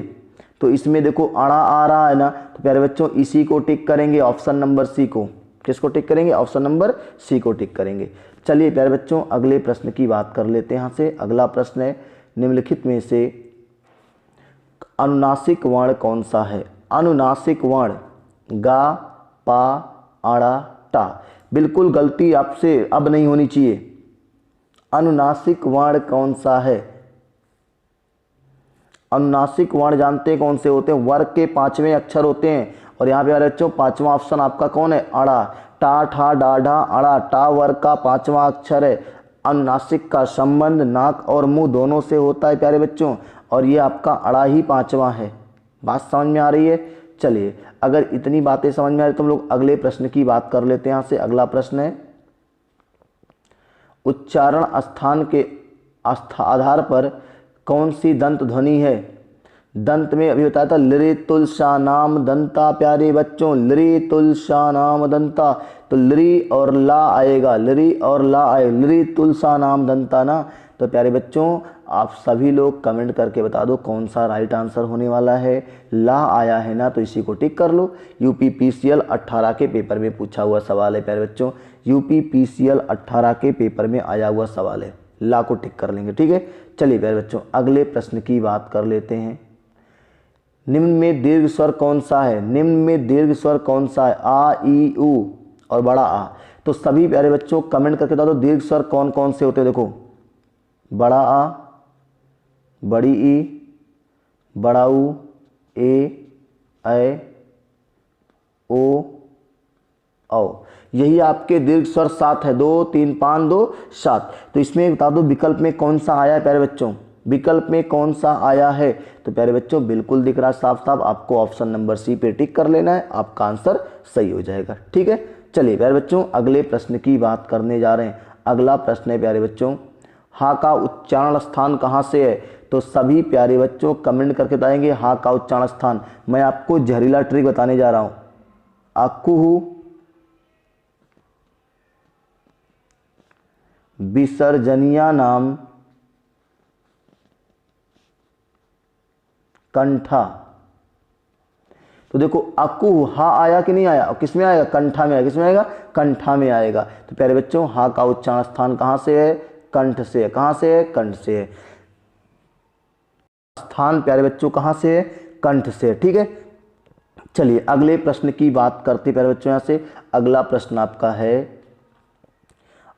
तो इसमें देखो अड़ा आ रहा है ना, तो प्यारे बच्चों इसी को टिक करेंगे, ऑप्शन नंबर सी को। किसको टिक करेंगे, ऑप्शन नंबर सी को टिक करेंगे। चलिए प्यारे बच्चों अगले प्रश्न की बात कर लेते हैं। यहाँ से अगला प्रश्न है, निम्नलिखित में से अनुनासिक वर्ण कौन सा है। अनुनासिक वर्ण गा, पा, अड़ा, टा। बिल्कुल गलती आपसे अब नहीं होनी चाहिए। अनुनासिक वर्ण कौन सा है। अनुनासिक वर्ण जानते हैं कौन से होते हैं, वर्ग के 5वें अक्षर होते हैं। और यहाँ पे बच्चों 5वां ऑप्शन आपका कौन है, अड़ा। टा, ठा, डा, ढा, अड़ा। टा वर्ग का 5वां अक्षर है। अनुनासिक का संबंध नाक और मुंह दोनों से होता है प्यारे बच्चों। और ये आपका अड़ा ही पाँचवा है। बात समझ में आ रही है? चलिए, अगर इतनी बातें समझ में आ रही तो हम लोग अगले प्रश्न की बात कर लेते हैं। यहाँ से अगला प्रश्न है, उच्चारण स्थान के आधार पर कौन सी दंत ध्वनि है? दंत में अभी बताया था लृ तुलसा नाम दंता। प्यारे बच्चों, लृ तुलसा नाम दंता, तो लृ और ला आएगा, लृ और ला आए, लृ तुलसा नाम दंता ना। तो प्यारे बच्चों, आप सभी लोग कमेंट करके बता दो कौन सा राइट आंसर होने वाला है। ला आया है ना, तो इसी को टिक कर लो। यूपीपीसीएल 18 के पेपर में पूछा हुआ सवाल है प्यारे बच्चों, यूपीपीसीएल 18 के पेपर में आया हुआ सवाल है। ला को टिक कर लेंगे, ठीक है। चलिए प्यारे बच्चों, अगले प्रश्न की बात कर लेते हैं। निम्न में दीर्घ स्वर कौन सा है? निम्न में दीर्घ स्वर कौन सा है? आ, ई, उ और बड़ा आ। तो सभी प्यारे बच्चों कमेंट करके बता दो दीर्घ स्वर कौन कौन से होते हैं। देखो, बड़ा आ, बड़ी ई, बड़ा उ, ए, ओ, औ। यही आपके दीर्घ स्वर 7 है, 2 3 5 2 7। तो इसमें बता दो विकल्प में कौन सा आया है प्यारे बच्चों? विकल्प में कौन सा आया है? तो प्यारे बच्चों बिल्कुल दिख रहा है साफ साफ, आपको ऑप्शन नंबर सी पे टिक कर लेना है, आपका आंसर सही हो जाएगा, ठीक है। चलिए प्यारे बच्चों, अगले प्रश्न की बात करने जा रहे हैं। अगला प्रश्न है प्यारे बच्चों, हा का उच्चारण स्थान कहाँ से है? तो सभी प्यारे बच्चों कमेंट करके बताएंगे हा का उच्चारण स्थान। मैं आपको जहरीला ट्रिक बताने जा रहा हूं। अकुहु विसर्जनिया नाम कंठा। तो देखो, अकु हा आया कि नहीं आया? और किस में आएगा? कंठा में आएगा। किस में आएगा? कंठा में आएगा। तो प्यारे बच्चों, हा का उच्चारण स्थान कहां से है? कंठ से है। कहां से है? कंठ से है। स्थान प्यारे बच्चों कहां से है? कंठ से है, ठीक है। चलिए अगले प्रश्न की बात करते प्यारे बच्चों। यहां से अगला प्रश्न आपका है,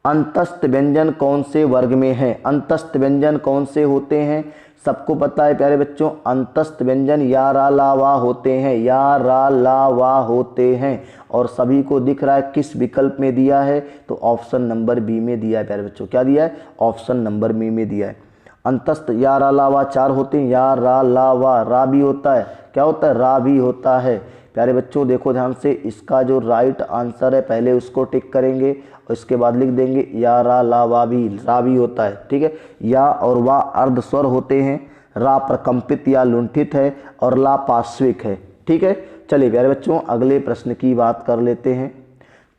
अंतस्थ व्यंजन कौन से वर्ग में है? अंतस्थ व्यंजन कौन से होते हैं? सबको पता है प्यारे बच्चों, अंतस्थ व्यंजन या रा ला वा होते हैं, या रा ला वा होते हैं। और सभी को दिख रहा है किस विकल्प में दिया है? तो ऑप्शन नंबर बी में दिया है प्यारे बच्चों। क्या दिया है? ऑप्शन नंबर बी में दिया है। अंतस्थ या रा ला वा 4 होते हैं, या रा ला वा, रा भी होता है। क्या होता है? रा भी होता है। प्यारे बच्चों देखो ध्यान से, इसका जो राइट आंसर है पहले उसको टिक करेंगे और इसके बाद लिख देंगे या रा ला वा भी, रा भी होता है, ठीक है। या और वा अर्ध स्वर होते हैं, रा प्रकंपित या लुंठित है और ला पार्श्विक है, ठीक है। चलिए प्यारे बच्चों, अगले प्रश्न की बात कर लेते हैं।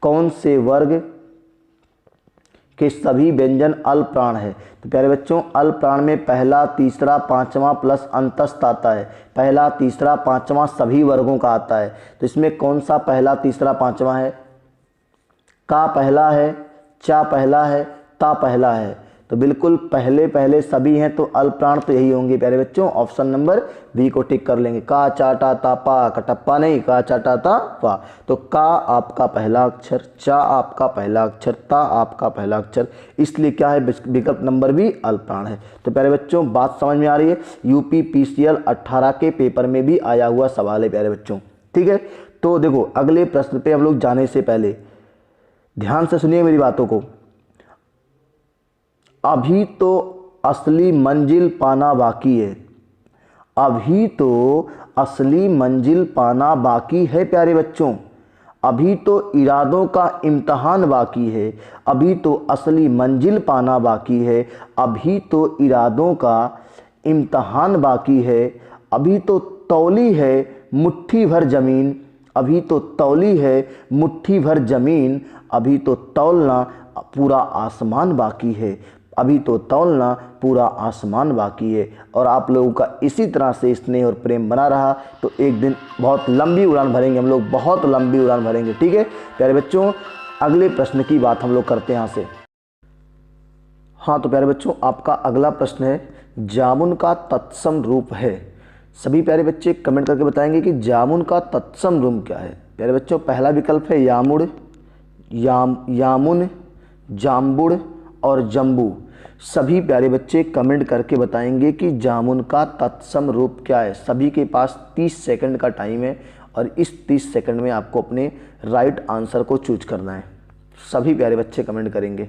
कौन से वर्ग के सभी व्यंजन अल्प प्राण है? तो प्यारे बच्चों, अल्प प्राण में पहला, तीसरा, पांचवा प्लस अंतस्थ आता है। पहला, तीसरा, पांचवा सभी वर्गों का आता है। तो इसमें कौन सा पहला, तीसरा, पांचवा है? का पहला है, चा पहला है, ता पहला है। तो बिल्कुल पहले पहले सभी हैं, तो अल्प प्राण तो यही होंगे प्यारे बच्चों। ऑप्शन नंबर बी को टिक कर लेंगे। का चा टा ता पा, कटप्पा नहीं, का चा टा ता पा। तो का आपका पहला अक्षर, चा आपका पहला अक्षर, ता आपका पहला अक्षर, इसलिए क्या है? विकल्प नंबर बी अल्प प्राण है। तो प्यारे बच्चों बात समझ में आ रही है? यूपीपीसीएल 18 के पेपर में भी आया हुआ सवाल है प्यारे बच्चों, ठीक है। तो देखो अगले प्रश्न पे हम लोग जाने से पहले ध्यान से सुनिए मेरी बातों को। अभी तो असली मंजिल पाना बाकी है, अभी तो असली मंजिल पाना बाकी है प्यारे बच्चों। अभी तो इरादों का इम्तहान बाकी है, अभी तो असली मंजिल पाना बाकी है, अभी तो इरादों का इम्तहान बाकी है। अभी तो तौली है मुट्ठी भर ज़मीन, अभी तो तौली है मुट्ठी भर ज़मीन, अभी तो तौलना पूरा आसमान बाकी है, अभी तो तौलना पूरा आसमान बाकी है। और आप लोगों का इसी तरह से स्नेह और प्रेम बना रहा तो एक दिन बहुत लंबी उड़ान भरेंगे हम लोग, बहुत लंबी उड़ान भरेंगे, ठीक है प्यारे बच्चों। अगले प्रश्न की बात हम लोग करते हैं यहाँ से। हाँ तो प्यारे बच्चों, आपका अगला प्रश्न है, जामुन का तत्सम रूप है। सभी प्यारे बच्चे कमेंट करके बताएंगे कि जामुन का तत्सम रूप क्या है। प्यारे बच्चों, पहला विकल्प है यामुड़, यामुन, जाम्बुड़ और जम्बू। सभी प्यारे बच्चे कमेंट करके बताएंगे कि जामुन का तत्सम रूप क्या है। सभी के पास 30 सेकंड का टाइम है और इस 30 सेकंड में आपको अपने राइट आंसर को चूज करना है। सभी प्यारे बच्चे कमेंट करेंगे।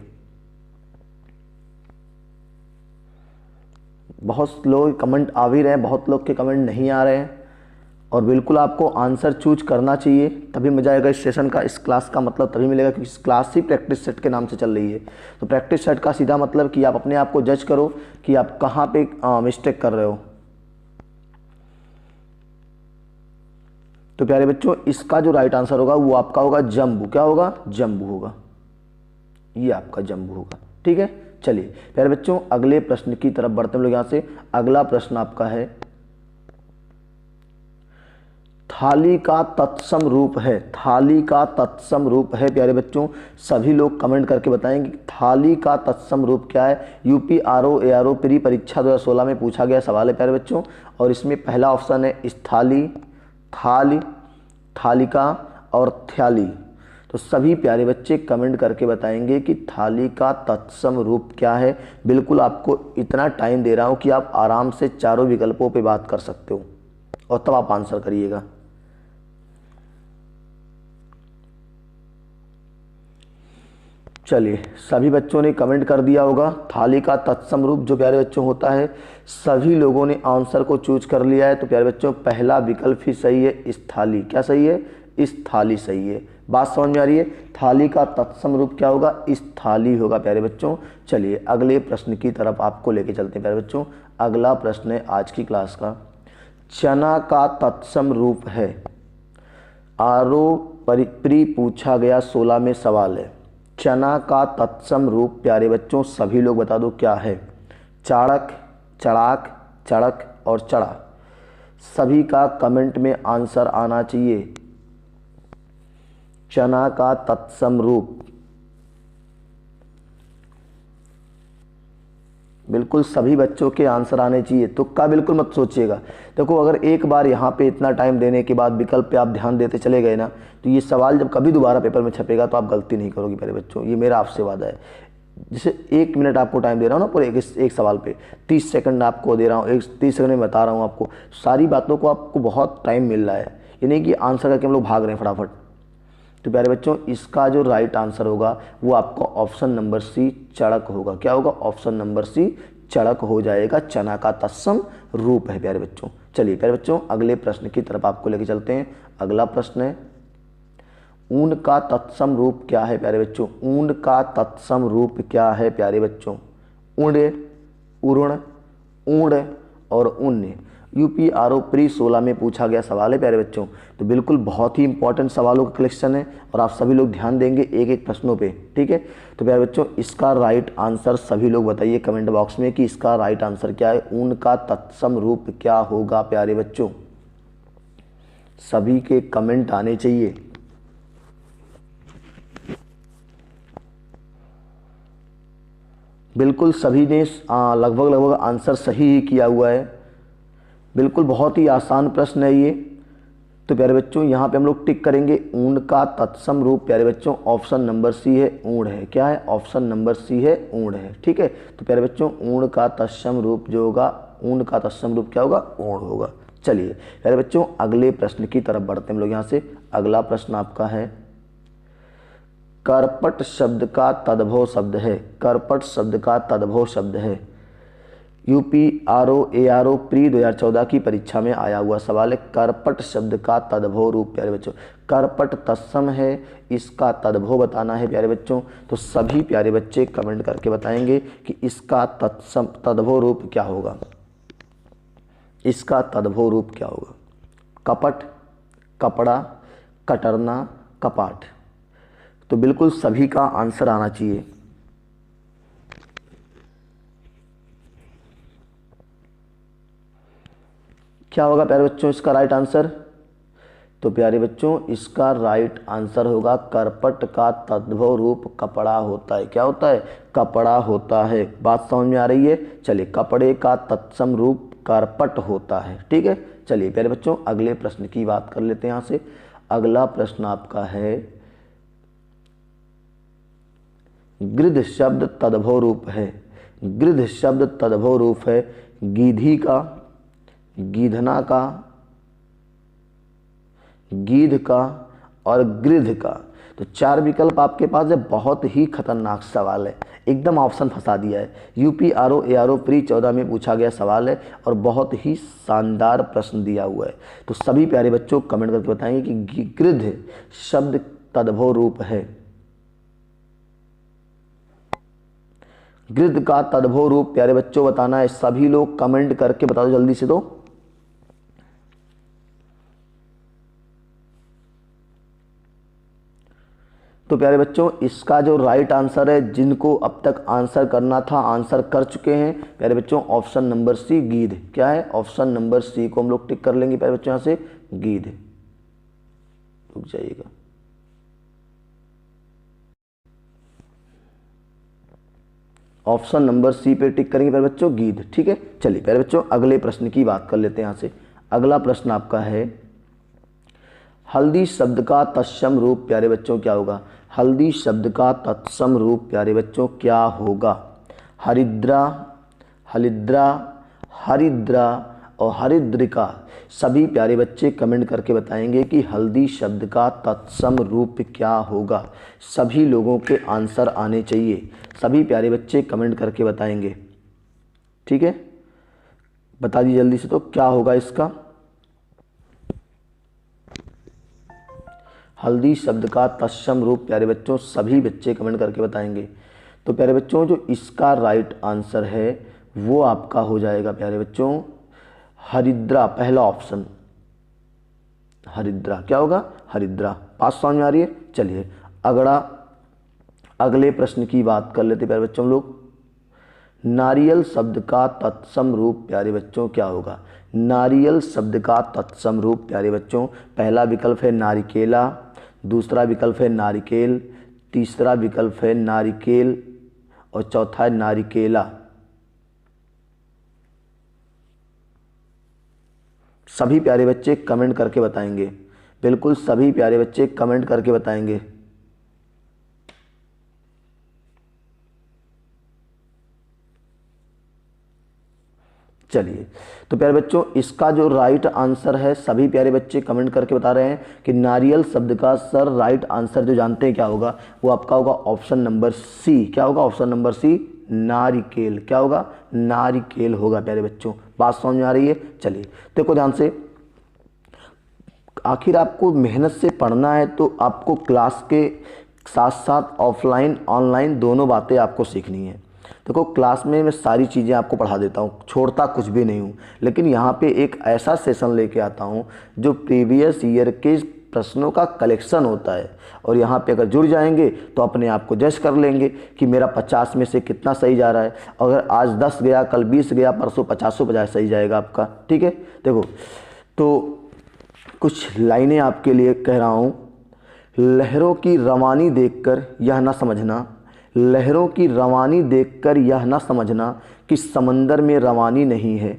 बहुत लोग कमेंट आ भी रहे हैं, बहुत लोग के कमेंट नहीं आ रहे हैं। और बिल्कुल आपको आंसर चूज करना चाहिए, तभी मजा आएगा इस सेशन का, इस क्लास का मतलब तभी मिलेगा कि इस क्लास ही प्रैक्टिस सेट के नाम से चल रही है। तो प्रैक्टिस सेट का सीधा मतलब कि आप अपने आप को जज करो कि आप कहाँ पे मिस्टेक कर रहे हो। तो प्यारे बच्चों, इसका जो राइट आंसर होगा वो आपका होगा जम्बू। क्या होगा? जम्बू होगा, ये आपका जम्बू होगा। ठीक है, चलिए प्यारे बच्चों अगले प्रश्न की तरफ बढ़ते हैं लोग। यहाँ से अगला प्रश्न आपका है, थाली का तत्सम रूप है। थाली का तत्सम रूप है प्यारे बच्चों, सभी लोग कमेंट करके बताएंगे थाली का तत्सम रूप क्या है। यूपी आरओ एआरओ प्री परीक्षा 2016 में पूछा गया सवाल है प्यारे बच्चों। और इसमें पहला ऑप्शन है स्थाली, थाली, थालिका और थ्याली। तो सभी प्यारे बच्चे कमेंट करके बताएंगे कि थाली का तत्सम रूप क्या है। बिल्कुल आपको इतना टाइम दे रहा हूँ कि आप आराम से चारों विकल्पों पे बात कर सकते हो और तब आप आंसर करिएगा। चलिए, सभी बच्चों ने कमेंट कर दिया होगा थाली का तत्सम रूप जो प्यारे बच्चों होता है। सभी लोगों ने आंसर को चूज कर लिया है। तो प्यारे बच्चों पहला विकल्प ही सही है, इस थाली। क्या सही है? इस थाली सही है। बात समझ में आ रही है? थाली का तत्सम रूप क्या होगा? इस थाली होगा प्यारे बच्चों। चलिए अगले प्रश्न की तरफ आपको लेके चलते हैं प्यारे बच्चों। अगला प्रश्न है आज की क्लास का, चना का तत्सम रूप है। आरओ प्री पूछा गया 16 में सवाल है। चना का तत्सम रूप प्यारे बच्चों सभी लोग बता दो क्या है। चाड़क, चड़ाक, चड़क और चड़ा। सभी का कमेंट में आंसर आना चाहिए। चना का तत्सम रूप, बिल्कुल सभी बच्चों के आंसर आने चाहिए। तुक्का बिल्कुल मत सोचिएगा। देखो अगर एक बार यहाँ पे इतना टाइम देने के बाद विकल्प पे आप ध्यान देते चले गए ना, तो ये सवाल जब कभी दोबारा पेपर में छपेगा तो आप गलती नहीं करोगे प्यारे बच्चों, ये मेरा आपसे वादा है। जैसे 1 मिनट आपको टाइम दे रहा हूँ ना पूरे एक सवाल पे, 30 सेकंड आपको दे रहा हूँ, 30 सेकंड में बता रहा हूँ आपको सारी बातों को, आपको बहुत टाइम मिल रहा है। ये नहीं कि आंसर करके हम लोग भाग रहे हैं फटाफट। तो प्यारे बच्चों इसका जो राइट आंसर होगा वो आपका ऑप्शन नंबर सी, चड़क होगा। क्या होगा? ऑप्शन नंबर सी, चड़क हो जाएगा। चना का तत्सम रूप है प्यारे बच्चों। चलिए प्यारे बच्चों अगले प्रश्न की तरफ आपको लेके चलते हैं। अगला प्रश्न है, ऊन का तत्सम रूप क्या है प्यारे बच्चों? ऊन का तत्सम रूप क्या है प्यारे बच्चों? ऊण, उर्ण, ऊण और ऊन्य। यूपी आरओ प्री 16 में पूछा गया सवाल है प्यारे बच्चों। तो बिल्कुल बहुत ही इंपॉर्टेंट सवालों का कलेक्शन है और आप सभी लोग ध्यान देंगे एक एक प्रश्नों पे। ठीक है, तो प्यारे बच्चों इसका राइट आंसर सभी लोग बताइए कमेंट बॉक्स में कि इसका राइट आंसर क्या है। ऊन का तत्सम रूप क्या होगा प्यारे बच्चों? सभी के कमेंट आने चाहिए। बिल्कुल सभी ने लगभग आंसर सही ही किया हुआ है। बिल्कुल बहुत ही आसान प्रश्न है ये। तो प्यारे बच्चों यहाँ पे हम लोग टिक करेंगे। ऊन का तत्सम रूप प्यारे बच्चों ऑप्शन नंबर सी है, ऊण है। क्या है? ऑप्शन नंबर सी है, ऊण है। ठीक है, तो प्यारे बच्चों ऊन का तत्सम रूप जो होगा, ऊन का तत्सम रूप क्या होगा? ऊण होगा। चलिए प्यारे बच्चों अगले प्रश्न की तरफ बढ़ते हैं हम लोग। यहाँ से अगला प्रश्न आपका है, करपट शब्द का तद्भव शब्द है। करपट शब्द का तद्भव शब्द है। यूपी आरओ एआरओ प्री 2014 की परीक्षा में आया हुआ सवाल है। करपट शब्द का तद्भव रूप प्यारे बच्चों, करपट तत्सम है, इसका तद्भव बताना है प्यारे बच्चों। तो सभी प्यारे बच्चे कमेंट करके बताएंगे कि इसका तद्भव रूप क्या होगा। इसका तद्भव रूप क्या होगा? कपट, कपड़ा, कटरना, कपाट। तो बिल्कुल सभी का आंसर आना चाहिए। क्या होगा प्यारे बच्चों इसका राइट आंसर? तो प्यारे बच्चों इसका राइट आंसर होगा करपट का तद्भव रूप कपड़ा होता है। क्या होता है? कपड़ा होता है। बात समझ में आ रही है? चलिए, कपड़े का तत्सम रूप करपट होता है। ठीक है, चलिए प्यारे बच्चों अगले प्रश्न की बात कर लेते हैं। यहाँ से अगला प्रश्न आपका है, गृध शब्द तद्भव रूप है। गृध शब्द तद्भव रूप है गीधी का, गीधना का, गीध का और गृध का। तो 4 विकल्प आपके पास है, बहुत ही खतरनाक सवाल है, एकदम ऑप्शन फंसा दिया है। यूपी आरओ एआरओ प्री 14 में पूछा गया सवाल है और बहुत ही शानदार प्रश्न दिया हुआ है। तो सभी प्यारे बच्चों कमेंट करके बताएंगे कि गिद्ध शब्द तद्भव रूप है। गिद्ध का तद्भव रूप प्यारे बच्चों बताना है, सभी लोग कमेंट करके बता दो जल्दी से। तो प्यारे बच्चों इसका जो राइट आंसर है, जिनको अब तक आंसर करना था आंसर कर चुके हैं प्यारे बच्चों, ऑप्शन नंबर सी गिद्ध। क्या है? ऑप्शन नंबर सी को हम लोग टिक कर लेंगे प्यारे बच्चों, यहां से गिद्ध। रुक जाइएगा, ऑप्शन नंबर सी पे टिक करेंगे प्यारे बच्चों, गिद्ध। ठीक है, चलिए प्यारे बच्चों अगले प्रश्न की बात कर लेते हैं। यहां से अगला प्रश्न आपका है, हल्दी शब्द का तत्सम रूप प्यारे बच्चों क्या होगा? हल्दी शब्द का तत्सम रूप प्यारे बच्चों क्या होगा? हरिद्रा, हलिद्रा, हरिद्रा और हरिद्रिका। सभी प्यारे बच्चे कमेंट करके बताएंगे कि हल्दी शब्द का तत्सम रूप क्या होगा। सभी लोगों के आंसर आने चाहिए, सभी प्यारे बच्चे कमेंट करके बताएंगे। ठीक है, बता दीजिए जल्दी से, तो क्या होगा इसका? हल्दी शब्द का तत्सम रूप प्यारे बच्चों सभी बच्चे कमेंट करके बताएंगे। तो प्यारे बच्चों जो इसका राइट आंसर है वो आपका हो जाएगा प्यारे बच्चों हरिद्रा, पहला ऑप्शन हरिद्रा। क्या होगा? हरिद्रा। बात समझ में आ रही है? चलिए अगले प्रश्न की बात कर लेते प्यारे बच्चों हम लोग। नारियल शब्द का तत्सम रूप प्यारे बच्चों क्या होगा? नारियल शब्द का तत्सम रूप प्यारे बच्चों, पहला विकल्प है नारिकेला, दूसरा विकल्प है नारिकेल, तीसरा विकल्प है नारिकेल और चौथा है नारिकेला। सभी प्यारे बच्चे कमेंट करके बताएंगे, बिल्कुल सभी प्यारे बच्चे कमेंट करके बताएंगे। चलिए तो प्यारे बच्चों इसका जो राइट आंसर है, सभी प्यारे बच्चे कमेंट करके बता रहे हैं कि नारियल शब्द का सर राइट आंसर जो जानते हैं क्या होगा, वो आपका होगा ऑप्शन नंबर सी। क्या होगा? ऑप्शन नंबर सी नारिकेल। क्या होगा? नारिकेल होगा प्यारे बच्चों। बात समझ में आ रही है? चलिए देखो ध्यान से, आखिर आपको मेहनत से पढ़ना है तो आपको क्लास के साथ साथ ऑफलाइन ऑनलाइन दोनों बातें आपको सीखनी है। देखो क्लास में मैं सारी चीज़ें आपको पढ़ा देता हूँ, छोड़ता कुछ भी नहीं हूँ, लेकिन यहाँ पे एक ऐसा सेशन लेके आता हूँ जो प्रीवियस ईयर के प्रश्नों का कलेक्शन होता है, और यहाँ पे अगर जुड़ जाएंगे तो अपने आप को जज कर लेंगे कि मेरा 50 में से कितना सही जा रहा है। अगर आज 10 गया, कल 20 गया, परसों 50 सही जाएगा आपका। ठीक है, देखो तो कुछ लाइनें आपके लिए कह रहा हूँ। लहरों की रवानी देखकर यह ना समझना, लहरों की रवानी देखकर यह ना समझना कि समंदर में रवानी नहीं है।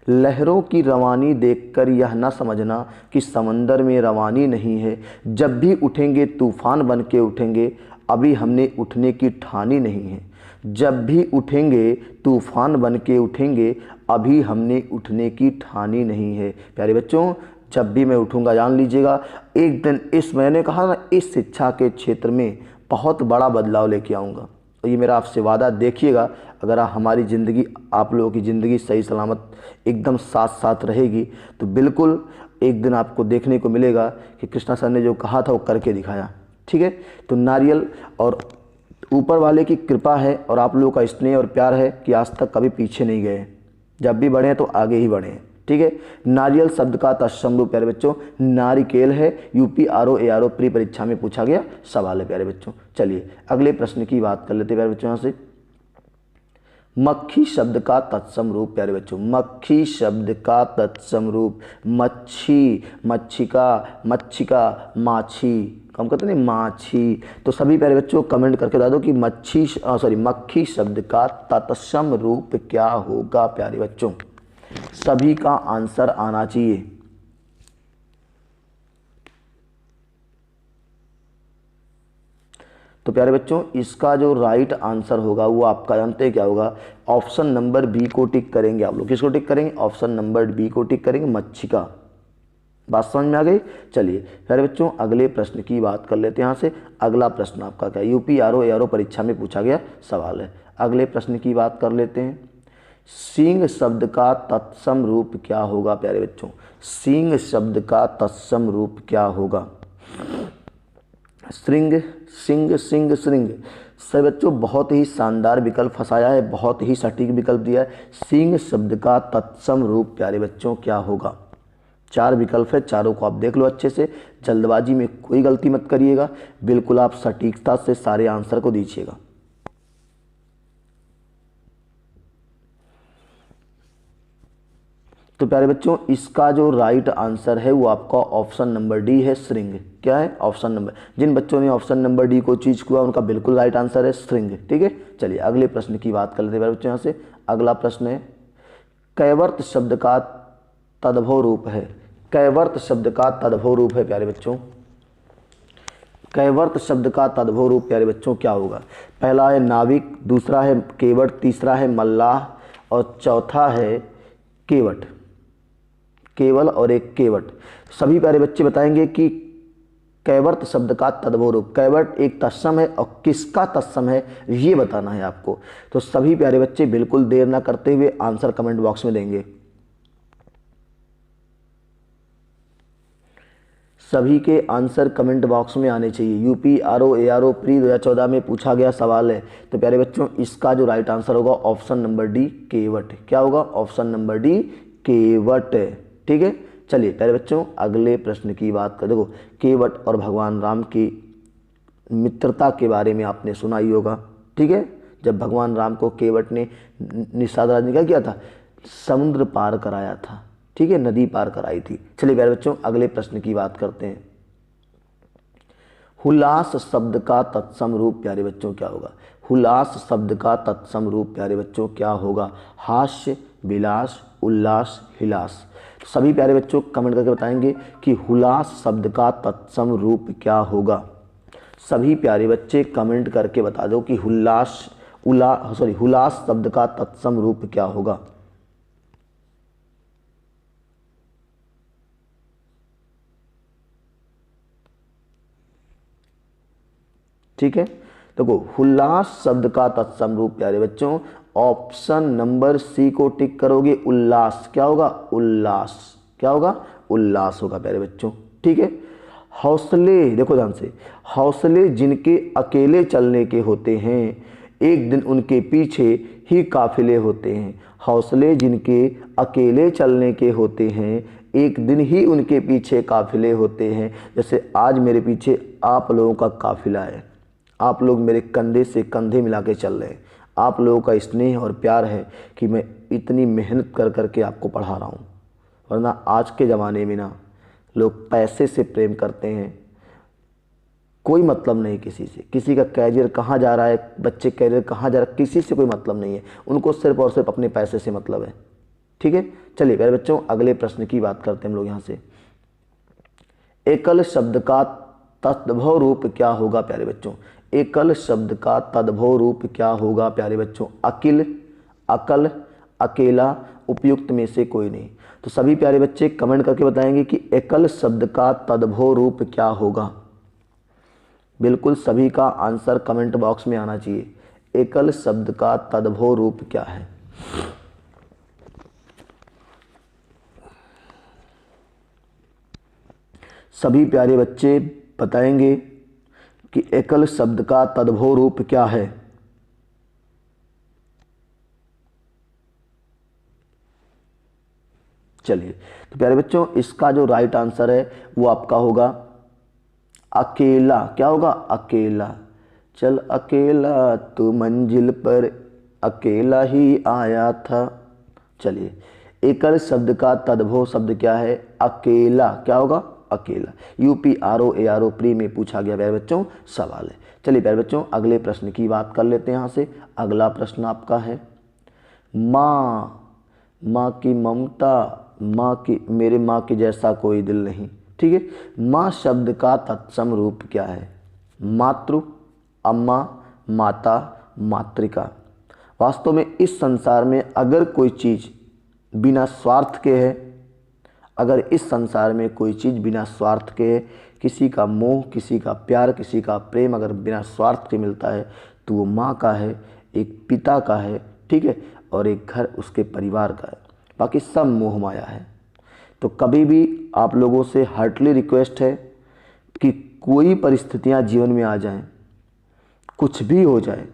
लहरों की रवानी देखकर यह ना समझना कि समंदर में रवानी नहीं है। जब भी उठेंगे तूफान बन के उठेंगे, अभी हमने उठने की ठानी नहीं है। जब भी उठेंगे तूफान बन के उठेंगे, अभी हमने उठने की ठानी नहीं है। प्यारे बच्चों जब भी मैं उठूँगा जान लीजिएगा एक दिन इस, मैंने कहा ना, इस शिक्षा के क्षेत्र में बहुत बड़ा बदलाव लेके आऊँगा। तो ये मेरा आपसे वादा, देखिएगा अगर हमारी ज़िंदगी, आप लोगों की ज़िंदगी सही सलामत एकदम साथ साथ रहेगी तो बिल्कुल एक दिन आपको देखने को मिलेगा कि कृष्णा सर ने जो कहा था वो करके दिखाया। ठीक है, तो नारियल और ऊपर वाले की कृपा है और आप लोगों का स्नेह और प्यार है कि आज तक कभी पीछे नहीं गए, जब भी बढ़े तो आगे ही बढ़े। ठीक है, नारियल शब्द का तत्सम रूप प्यारे बच्चों नारिकेल है। यूपी आरओ एआरओ प्री परीक्षा में पूछा गया सवाल है प्यारे बच्चों। चलिए अगले प्रश्न की बात कर लेते हैं प्यारे बच्चों। यहाँ से मक्खी शब्द का तत्सम रूप प्यारे बच्चों, मक्खी शब्द का तत्सम रूप, मच्छी, मच्छिका, मच्छिका, माछी, हम कहते हैं माछी। तो सभी प्यारे बच्चों कमेंट करके बता दो कि मक्खी शब्द का तत्सम रूप क्या होगा प्यारे बच्चों। सभी का आंसर आना चाहिए। तो प्यारे बच्चों इसका जो राइट आंसर होगा वो आपका जानते हैं क्या होगा? ऑप्शन नंबर बी को टिक करेंगे आप लोग। किसको टिक करेंगे? ऑप्शन नंबर बी को टिक करेंगे, मच्छिका। बात समझ में आ गई। चलिए प्यारे बच्चों अगले प्रश्न की बात कर लेते हैं। यहाँ से अगला प्रश्न आपका क्या, यूपी आरओ एआरओ परीक्षा में पूछा गया सवाल है। अगले प्रश्न की बात कर लेते हैं। सींग शब्द का तत्सम रूप क्या होगा प्यारे बच्चों, सींग शब्द का तत्सम रूप क्या होगा। श्रृंग, सिंग, सिंग, श्रृंग। सर बच्चों बहुत ही शानदार विकल्प फंसाया है, बहुत ही सटीक विकल्प दिया है। सींग शब्द का तत्सम रूप प्यारे बच्चों क्या होगा। 4 विकल्प है, चारों को आप देख लो अच्छे से, जल्दबाजी में कोई गलती मत करिएगा, बिल्कुल आप सटीकता से सारे आंसर को दीजिएगा। तो प्यारे बच्चों इसका जो राइट आंसर है वो आपका ऑप्शन नंबर डी है, श्रृंग। क्या है, ऑप्शन नंबर, जिन बच्चों ने ऑप्शन नंबर डी को चीज किया उनका बिल्कुल राइट आंसर है श्रृंग। ठीक है, चलिए अगले प्रश्न की बात कर लेते हैं प्यारे बच्चों। यहाँ से अगला प्रश्न है, कैवर्त शब्द का तद्भव रूप है, कैवर्त शब्द का तद्भव रूप है प्यारे बच्चों, कैवर्त शब्द का तद्भव रूप प्यारे बच्चों क्या होगा। पहला है नाविक, दूसरा है केवट, तीसरा है मल्लाह और चौथा है केवट, केवल और एक केवट। सभी प्यारे बच्चे बताएंगे कि कैवर्त शब्द का तद्भव रूप, कैवर्त एक तत्सम है और किसका तत्सम है ये बताना है आपको। तो सभी प्यारे बच्चे बिल्कुल देर ना करते हुए आंसर कमेंट बॉक्स में देंगे। सभी के आंसर कमेंट बॉक्स में आने चाहिए। यूपी आरओ एआरओ प्री 2014 में पूछा गया सवाल है। तो प्यारे बच्चों इसका जो राइट आंसर होगा ऑप्शन नंबर डी केवट। क्या होगा, ऑप्शन नंबर डी केवट। ठीक है, चलिए प्यारे बच्चों अगले प्रश्न की बात कर। देखो केवट और भगवान राम की मित्रता के बारे में आपने सुना ही होगा। ठीक है, जब भगवान राम को केवट ने निषाद राज ने क्या किया था, समुद्र पार कराया था। ठीक है, नदी पार कराई थी। चलिए प्यारे बच्चों अगले प्रश्न की बात करते हैं। हुलास शब्द का तत्सम रूप प्यारे बच्चों क्या होगा, हुलास शब्द का तत्सम रूप प्यारे बच्चों क्या होगा। हास्य, विलास, उल्लास, हिलास। तो सभी प्यारे बच्चों कमेंट करके बताएंगे कि हुलास शब्द का तत्सम रूप क्या होगा। सभी प्यारे बच्चे कमेंट करके बता दो कि हुलास शब्द का तत्सम रूप क्या होगा। ठीक है, देखो हुल्लास शब्द का तत्सम रूप प्यारे बच्चों ऑप्शन नंबर सी को टिक करोगे, उल्लास। क्या होगा, उल्लास। क्या होगा, उल्लास होगा प्यारे बच्चों। ठीक है, हौसले, देखो ध्यान से, हौसले जिनके अकेले चलने के होते हैं एक दिन उनके पीछे ही काफिले होते हैं। हौसले जिनके अकेले चलने के होते हैं एक दिन ही उनके पीछे काफिले होते हैं। जैसे आज मेरे पीछे आप लोगों का काफिला है, आप लोग मेरे कंधे से कंधे मिला के चल रहे हैं। आप लोगों का स्नेह और प्यार है कि मैं इतनी मेहनत कर करके आपको पढ़ा रहा हूँ। वरना आज के ज़माने में ना लोग पैसे से प्रेम करते हैं, कोई मतलब नहीं किसी से, किसी का कैरियर कहाँ जा रहा है, बच्चे कैरियर कहाँ जा रहा है, किसी से कोई मतलब नहीं है, उनको सिर्फ और सिर्फ अपने पैसे से मतलब है। ठीक है, चलिए प्यारे बच्चों अगले प्रश्न की बात करते हैं हम लोग यहाँ से। एकल शब्द का तद्भव रूप क्या होगा प्यारे बच्चों, एकल शब्द का तद्भव रूप क्या होगा प्यारे बच्चों। अकिल, अकल, अकेला, उपयुक्त में से कोई नहीं। तो सभी प्यारे बच्चे कमेंट करके बताएंगे कि एकल शब्द का तद्भव रूप क्या होगा। बिल्कुल सभी का आंसर कमेंट बॉक्स में आना चाहिए। एकल शब्द का तद्भव रूप क्या है। सभी प्यारे बच्चे बताएंगे कि एकल शब्द का तद्भव रूप क्या है। चलिए तो प्यारे बच्चों इसका जो राइट आंसर है वो आपका होगा अकेला। क्या होगा, अकेला। चल अकेला तू मंजिल पर अकेला ही आया था। चलिए एकल शब्द का तद्भव शब्द क्या है, अकेला। क्या होगा, अकेला। यूपी आरओ एआरओ प्री में पूछा गया प्यारे बच्चों सवाल है। चलिए प्यारे बच्चों अगले प्रश्न की बात कर लेते हैं। यहाँ से अगला प्रश्न आपका है, माँ, माँ की ममता, माँ की, मेरे माँ की जैसा कोई दिल नहीं। ठीक है, माँ शब्द का तत्सम रूप क्या है। मातृ, अम्मा, माता, मातृका। वास्तव में इस संसार में अगर कोई चीज़ बिना स्वार्थ के है, अगर इस संसार में कोई चीज़ बिना स्वार्थ के, किसी का मोह, किसी का प्यार, किसी का प्रेम अगर बिना स्वार्थ के मिलता है तो वो माँ का है, एक पिता का है, ठीक है, और एक घर उसके परिवार का है। बाकी सब मोह माया है। तो कभी भी आप लोगों से हार्टली रिक्वेस्ट है कि कोई परिस्थितियाँ जीवन में आ जाएं, कुछ भी हो जाए,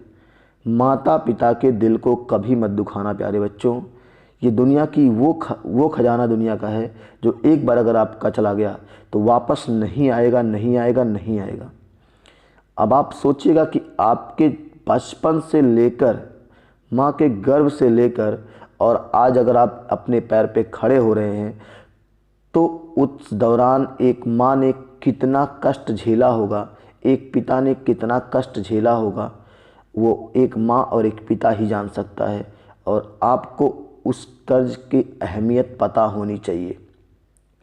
माता पिता के दिल को कभी मत दुखाना प्यारे बच्चों। ये दुनिया की वो खजाना दुनिया का है जो एक बार अगर आपका चला गया तो वापस नहीं आएगा, नहीं आएगा, नहीं आएगा। अब आप सोचिएगा कि आपके बचपन से लेकर, माँ के गर्भ से लेकर और आज अगर आप अपने पैर पे खड़े हो रहे हैं तो उस दौरान एक माँ ने कितना कष्ट झेला होगा, एक पिता ने कितना कष्ट झेला होगा, वो एक माँ और एक पिता ही जान सकता है। और आपको उस कर्ज की अहमियत पता होनी चाहिए।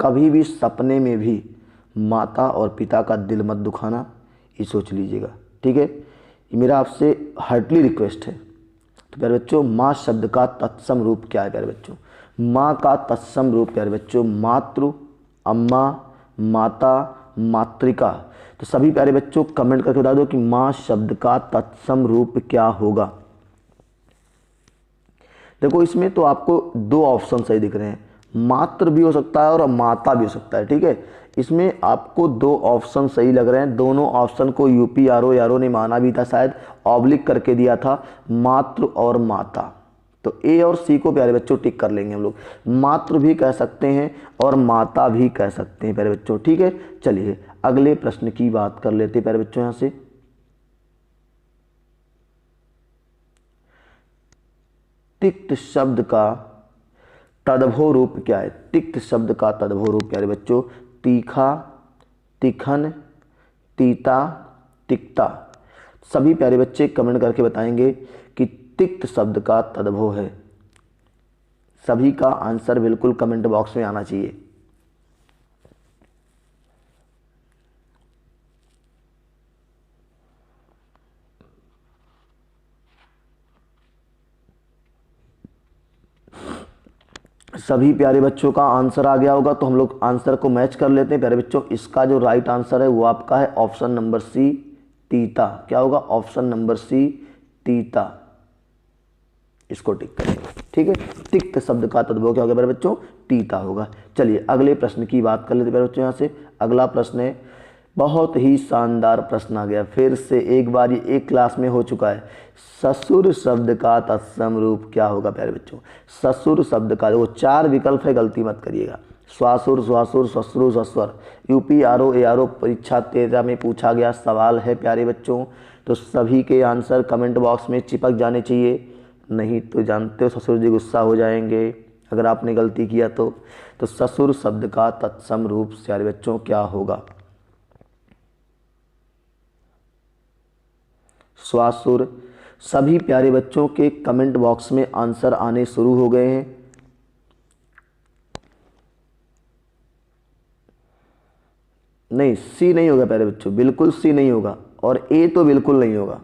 कभी भी सपने में भी माता और पिता का दिल मत दुखाना, ये सोच लीजिएगा, ठीक है। ये मेरा आपसे हार्टली रिक्वेस्ट है। तो प्यारे बच्चों, माँ शब्द का तत्सम रूप क्या है प्यारे बच्चों? माँ का तत्सम रूप प्यारे बच्चों मातृ, अम्मा, माता, मातृका। तो सभी प्यारे बच्चों कमेंट करके बता दो कि माँ शब्द का तत्सम रूप क्या होगा। देखो इसमें तो आपको दो ऑप्शन सही दिख रहे हैं, मातृ भी हो सकता है और माता भी हो सकता है, ठीक है। इसमें आपको दो ऑप्शन सही लग रहे हैं। दोनों ऑप्शन को यूपी आरओ ने माना भी था, शायद ऑब्लिक करके दिया था, मातृ और माता। तो ए और सी को प्यारे बच्चों टिक कर लेंगे हम लोग। मातृ भी कह सकते हैं और माता भी कह सकते हैं प्यारे बच्चों, ठीक है। चलिए अगले प्रश्न की बात कर लेते हैं प्यारे बच्चों। यहाँ से तिक्त शब्द का तद्भव रूप क्या है? तिक्त शब्द का तद्भव रूप प्यारे बच्चों तीखा, तीखन, तीता, तिक्ता। सभी प्यारे बच्चे कमेंट करके बताएंगे कि तिक्त शब्द का तद्भव है। सभी का आंसर बिल्कुल कमेंट बॉक्स में आना चाहिए। सभी प्यारे बच्चों का आंसर आ गया होगा तो हम लोग आंसर को मैच कर लेते हैं प्यारे बच्चों। इसका जो राइट आंसर है वो आपका है ऑप्शन नंबर सी, तीता। क्या होगा? ऑप्शन नंबर सी, तीता। इसको टिक करेंगे, ठीक है। तिक्त शब्द का तद्भव क्या होगा प्यारे बच्चों? तीता होगा। चलिए अगले प्रश्न की बात कर लेते हैं प्यारे बच्चों। यहाँ से अगला प्रश्न है, बहुत ही शानदार प्रश्न आ गया फिर से, एक बार ये एक क्लास में हो चुका है। ससुर शब्द का तत्सम रूप क्या होगा प्यारे बच्चों? ससुर शब्द का, वो चार विकल्प है, गलती मत करिएगा। स्वासुर, स्वासुर, ससुर, सस्वर। यूपी आरओ एआरओ परीक्षा 13 में पूछा गया सवाल है प्यारे बच्चों। तो सभी के आंसर कमेंट बॉक्स में चिपक जाने चाहिए, नहीं तो जानते हो ससुर जी गुस्सा हो जाएंगे अगर आपने गलती किया तो। ससुर शब्द का तत्सम रूप प्यारे बच्चों क्या होगा? स्वासुर। सभी प्यारे बच्चों के कमेंट बॉक्स में आंसर आने शुरू हो गए हैं। नहीं, सी नहीं होगा प्यारे बच्चों, बिल्कुल सी नहीं होगा। और ए तो बिल्कुल नहीं होगा,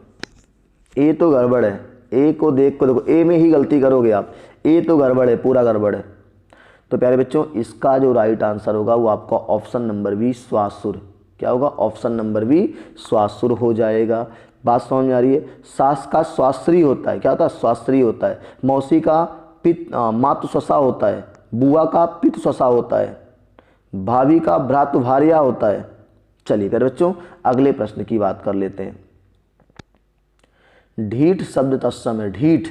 ए तो गड़बड़ है। ए को देख को देखो, ए में ही गलती करोगे आप, ए तो गड़बड़ है, पूरा गड़बड़ है। तो प्यारे बच्चों इसका जो राइट आंसर होगा वो आपका ऑप्शन नंबर बी, स्वासुर। क्या होगा? ऑप्शन नंबर बी, स्वासुर हो जाएगा। बात समझ में आ रही है? सास का स्वाश्री होता है, क्या होता है? स्वाश्री होता है। मौसी का मातु ससा होता है। बुआ का पितु ससा होता है। भाभी का भ्रातु भार्या होता है। चलिए प्यारे बच्चों अगले प्रश्न की बात कर लेते हैं। ढीठ शब्द तत्सम है। ढीठ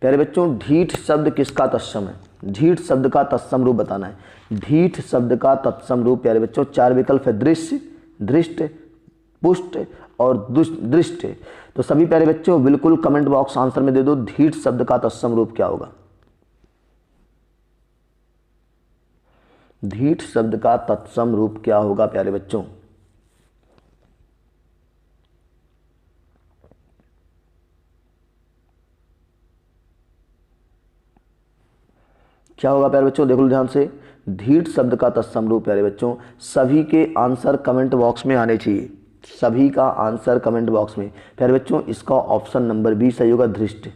प्यारे बच्चों, ढीठ शब्द किसका तत्सम है? ढीठ शब्द का तत्सम रूप बताना है। ढीठ शब्द का तत्सम रूप प्यारे बच्चों चार विकल्प है, दृश्य, दृष्ट, पुष्ट और दृष्ट। तो सभी प्यारे बच्चों बिल्कुल कमेंट बॉक्स आंसर में दे दो, ढीठ शब्द का तत्सम रूप क्या होगा? ढीठ शब्द का तत्सम रूप क्या होगा प्यारे बच्चों? क्या होगा प्यारे बच्चों? देखो ध्यान से, ढीठ शब्द का तत्सम रूप प्यारे बच्चों सभी के आंसर कमेंट बॉक्स में आने चाहिए। सभी का आंसर कमेंट बॉक्स में प्यारे बच्चों। इसका ऑप्शन नंबर बी सही होगा, दृष्ट।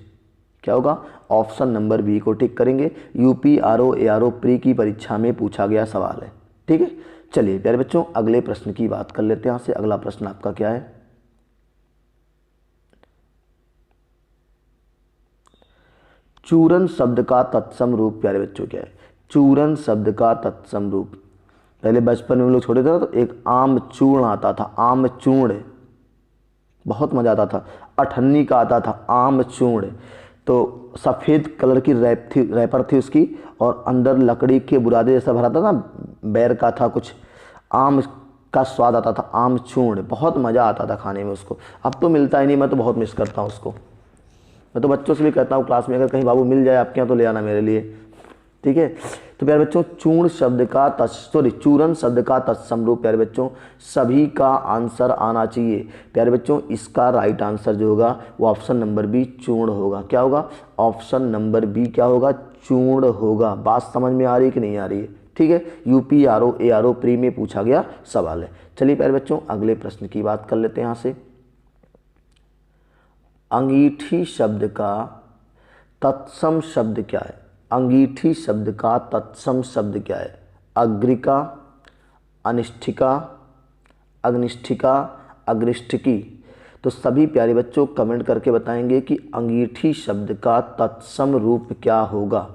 क्या होगा? ऑप्शन नंबर बी को टिक करेंगे। यूपी आरओ एआरओ प्री की परीक्षा में पूछा गया सवाल है। ठीक है, चलिए प्यारे बच्चों अगले प्रश्न की बात कर लेते हैं। यहाँ से अगला प्रश्न आपका क्या है? चूरन शब्द का तत्सम रूप प्यारे बच्चों क्या है? चूरन शब्द का तत्सम रूप, पहले बचपन में हम लोग छोटे थे ना तो एक आम चूर्ण आता था, आम चूर्ण, बहुत मज़ा आता था। अठन्नी का आता था आम चूर्ण, तो सफ़ेद कलर की रैपर थी उसकी और अंदर लकड़ी के बुरादे जैसा भरा था ना, बैर का था कुछ, आम का स्वाद आता था, आम चूर्ण, बहुत मज़ा आता था खाने में उसको। अब तो मिलता ही नहीं, मैं तो बहुत मिस करता हूँ उसको। मैं तो बच्चों से भी कहता हूँ क्लास में, अगर कहीं बाबू मिल जाए आपके यहाँ तो ले आना मेरे लिए। ठीक है, तो प्यारे बच्चों चूर्ण शब्द का चूरन शब्द का तत्सम रूप प्यारे बच्चों सभी का आंसर आना चाहिए। प्यारे बच्चों इसका राइट आंसर जो होगा वो ऑप्शन नंबर बी चूर्ण होगा। क्या होगा? ऑप्शन नंबर बी क्या होगा? चूर्ण होगा। बात समझ में आ रही है कि नहीं आ रही है? ठीक है, यूपी आरओ एआरओ प्री में पूछा गया सवाल है। चलिए प्यारे बच्चों अगले प्रश्न की बात कर लेते हैं। यहाँ से अंगीठी शब्द का तत्सम शब्द क्या है? अंगीठी शब्द का तत्सम शब्द क्या है? अग्रिका, अनिष्ठिका, अग्निष्ठिका, अग्रिष्ठिकी। तो सभी प्यारे बच्चों कमेंट करके बताएंगे कि अंगीठी शब्द का तत्सम रूप क्या होगा।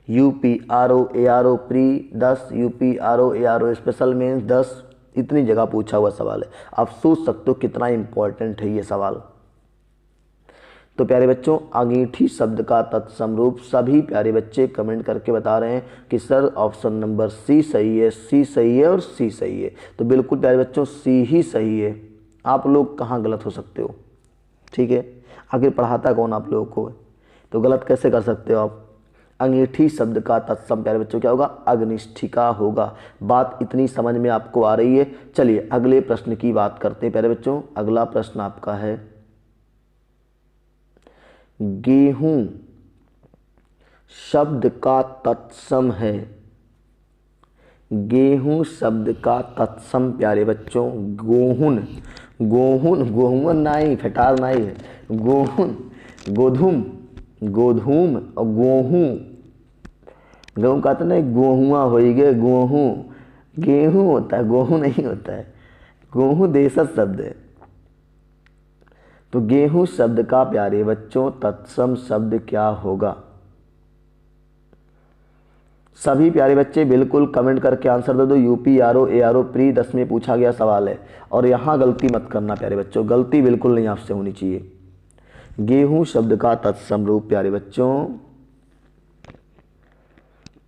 UP RO ARO pre 10, UP RO ARO special mains 10, इतनी जगह पूछा हुआ सवाल है। आप सोच सकते हो कितना इंपॉर्टेंट है ये सवाल। तो प्यारे बच्चों अंगीठी शब्द का तत्सम रूप सभी प्यारे बच्चे कमेंट करके बता रहे हैं कि सर ऑप्शन नंबर सी सही है, सी सही है और सी सही है। तो बिल्कुल प्यारे बच्चों सी ही सही है। आप लोग कहाँ गलत हो सकते हो? ठीक है, आखिर पढ़ाता कौन आप लोगों को? तो गलत कैसे कर सकते हो आप? अंगीठी शब्द का तत्सम प्यारे बच्चों क्या होगा? अग्निष्ठिका होगा। बात इतनी समझ में आपको आ रही है? चलिए अगले प्रश्न की बात करते हैं प्यारे बच्चों। अगला प्रश्न आपका है गेहूं शब्द का तत्सम है। गेहूं शब्द का तत्सम प्यारे बच्चों गोहुन, गोहुन, गोहुन नाई फटार नाई है, गोहुन, गोधूम, गोधूम और गोहूं। गेहूँ कहते ना गोहुआ हो गए, गोहूँ, गेहूँ होता है, गोहूँ नहीं होता है। गोहूँ देशज शब्द है। तो गेहूं शब्द का प्यारे बच्चों तत्सम शब्द क्या होगा? सभी प्यारे बच्चे बिल्कुल कमेंट करके आंसर दे दो। यूपी आरओ एआरओ प्री 10 में पूछा गया सवाल है और यहाँ गलती मत करना प्यारे बच्चों, गलती बिल्कुल नहीं आपसे होनी चाहिए। गेहूं शब्द का तत्सम रूप प्यारे बच्चों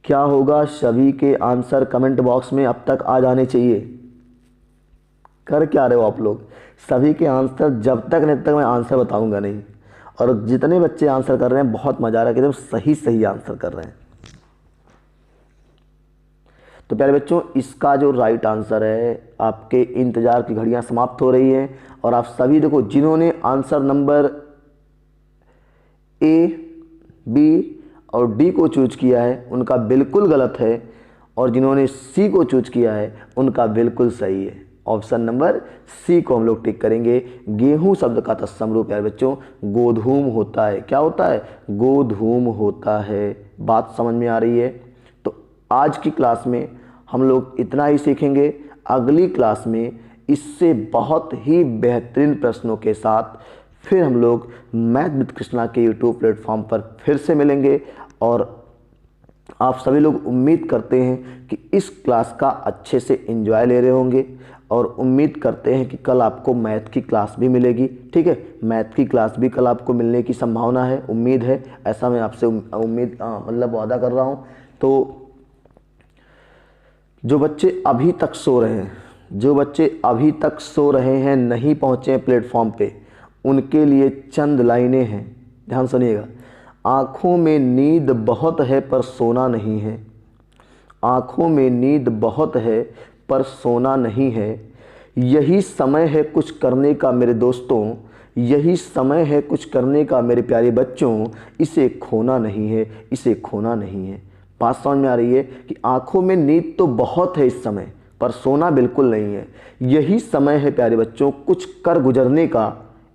क्या होगा? सभी के आंसर कमेंट बॉक्स में अब तक आ जाने चाहिए। कर क्या रहे हो आप लोग? सभी के आंसर जब तक नहीं तक मैं आंसर बताऊंगा नहीं। और जितने बच्चे आंसर कर रहे हैं बहुत मजा आ रहा है कि एकदम सही सही आंसर कर रहे हैं। तो प्यारे बच्चों इसका जो राइट आंसर है, आपके इंतजार की घड़ियां समाप्त हो रही हैं और आप सभी देखो जिन्होंने आंसर नंबर ए, बी और डी को चूज किया है उनका बिल्कुल गलत है और जिन्होंने सी को चूज किया है उनका बिल्कुल सही है। ऑप्शन नंबर सी को हम लोग टिक करेंगे। गेहूं शब्द का तत्सम रूप प्यारे बच्चों गोधूम होता है। क्या होता है? गोधूम होता है। बात समझ में आ रही है? तो आज की क्लास में हम लोग इतना ही सीखेंगे। अगली क्लास में इससे बहुत ही बेहतरीन प्रश्नों के साथ फिर हम लोग मैथ विद कृष्णा के यूट्यूब प्लेटफॉर्म पर फिर से मिलेंगे और आप सभी लोग उम्मीद करते हैं कि इस क्लास का अच्छे से एंजॉय ले रहे होंगे और उम्मीद करते हैं कि कल आपको मैथ की क्लास भी मिलेगी। ठीक है, मैथ की क्लास भी कल आपको मिलने की संभावना है, उम्मीद है, ऐसा मैं आपसे उम्मीद मतलब वादा कर रहा हूँ। तो जो बच्चे अभी तक सो रहे हैं, जो बच्चे अभी तक सो रहे हैं, नहीं पहुँचे प्लेटफॉर्म पे, उनके लिए चंद लाइनें हैं, ध्यान सुनिएगा। आँखों में नींद बहुत है पर सोना नहीं है। आँखों में नींद बहुत है पर सोना नहीं है। यही समय है कुछ करने का मेरे दोस्तों, यही समय है कुछ करने का मेरे प्यारे बच्चों, इसे खोना नहीं है, इसे खोना नहीं है। बात समझ में आ रही है कि आँखों में नींद तो बहुत है इस समय पर सोना बिल्कुल नहीं है। यही समय है प्यारे बच्चों कुछ कर गुजरने का,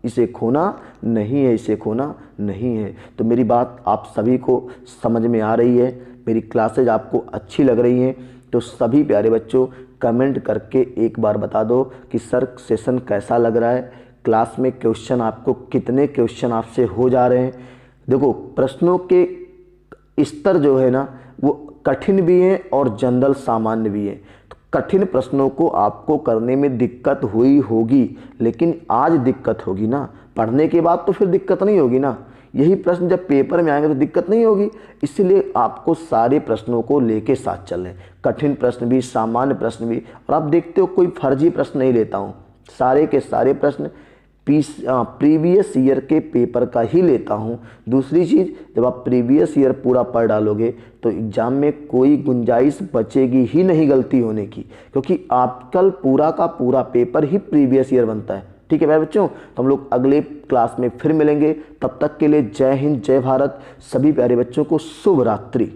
इसे खोना नहीं है, इसे खोना नहीं है। तो मेरी बात आप सभी को समझ में आ रही है, मेरी क्लासेज आपको अच्छी लग रही हैं, तो सभी प्यारे बच्चों कमेंट करके एक बार बता दो कि सर सेशन कैसा लग रहा है, क्लास में क्वेश्चन आपको कितने क्वेश्चन आपसे हो जा रहे हैं। देखो प्रश्नों के स्तर जो है ना वो कठिन भी हैं और जनरल सामान्य भी हैं। तो कठिन प्रश्नों को आपको करने में दिक्कत हुई होगी, लेकिन आज दिक्कत होगी ना, पढ़ने के बाद तो फिर दिक्कत नहीं होगी ना। यही प्रश्न जब पेपर में आएंगे तो दिक्कत नहीं होगी। इसीलिए आपको सारे प्रश्नों को लेके साथ चलें, कठिन प्रश्न भी, सामान्य प्रश्न भी। और आप देखते हो कोई फर्जी प्रश्न नहीं लेता हूँ, सारे के सारे प्रश्न प्रीवियस ईयर के पेपर का ही लेता हूँ। दूसरी चीज़, जब आप प्रीवियस ईयर पूरा पढ़ डालोगे तो एग्ज़ाम में कोई गुंजाइश बचेगी ही नहीं गलती होने की, क्योंकि आजकल पूरा का पूरा पेपर ही प्रीवियस ईयर बनता है। ठीक है प्यारे बच्चों, तो हम लोग अगले क्लास में फिर मिलेंगे। तब तक के लिए जय हिंद, जय भारत। सभी प्यारे बच्चों को शुभ रात्रि।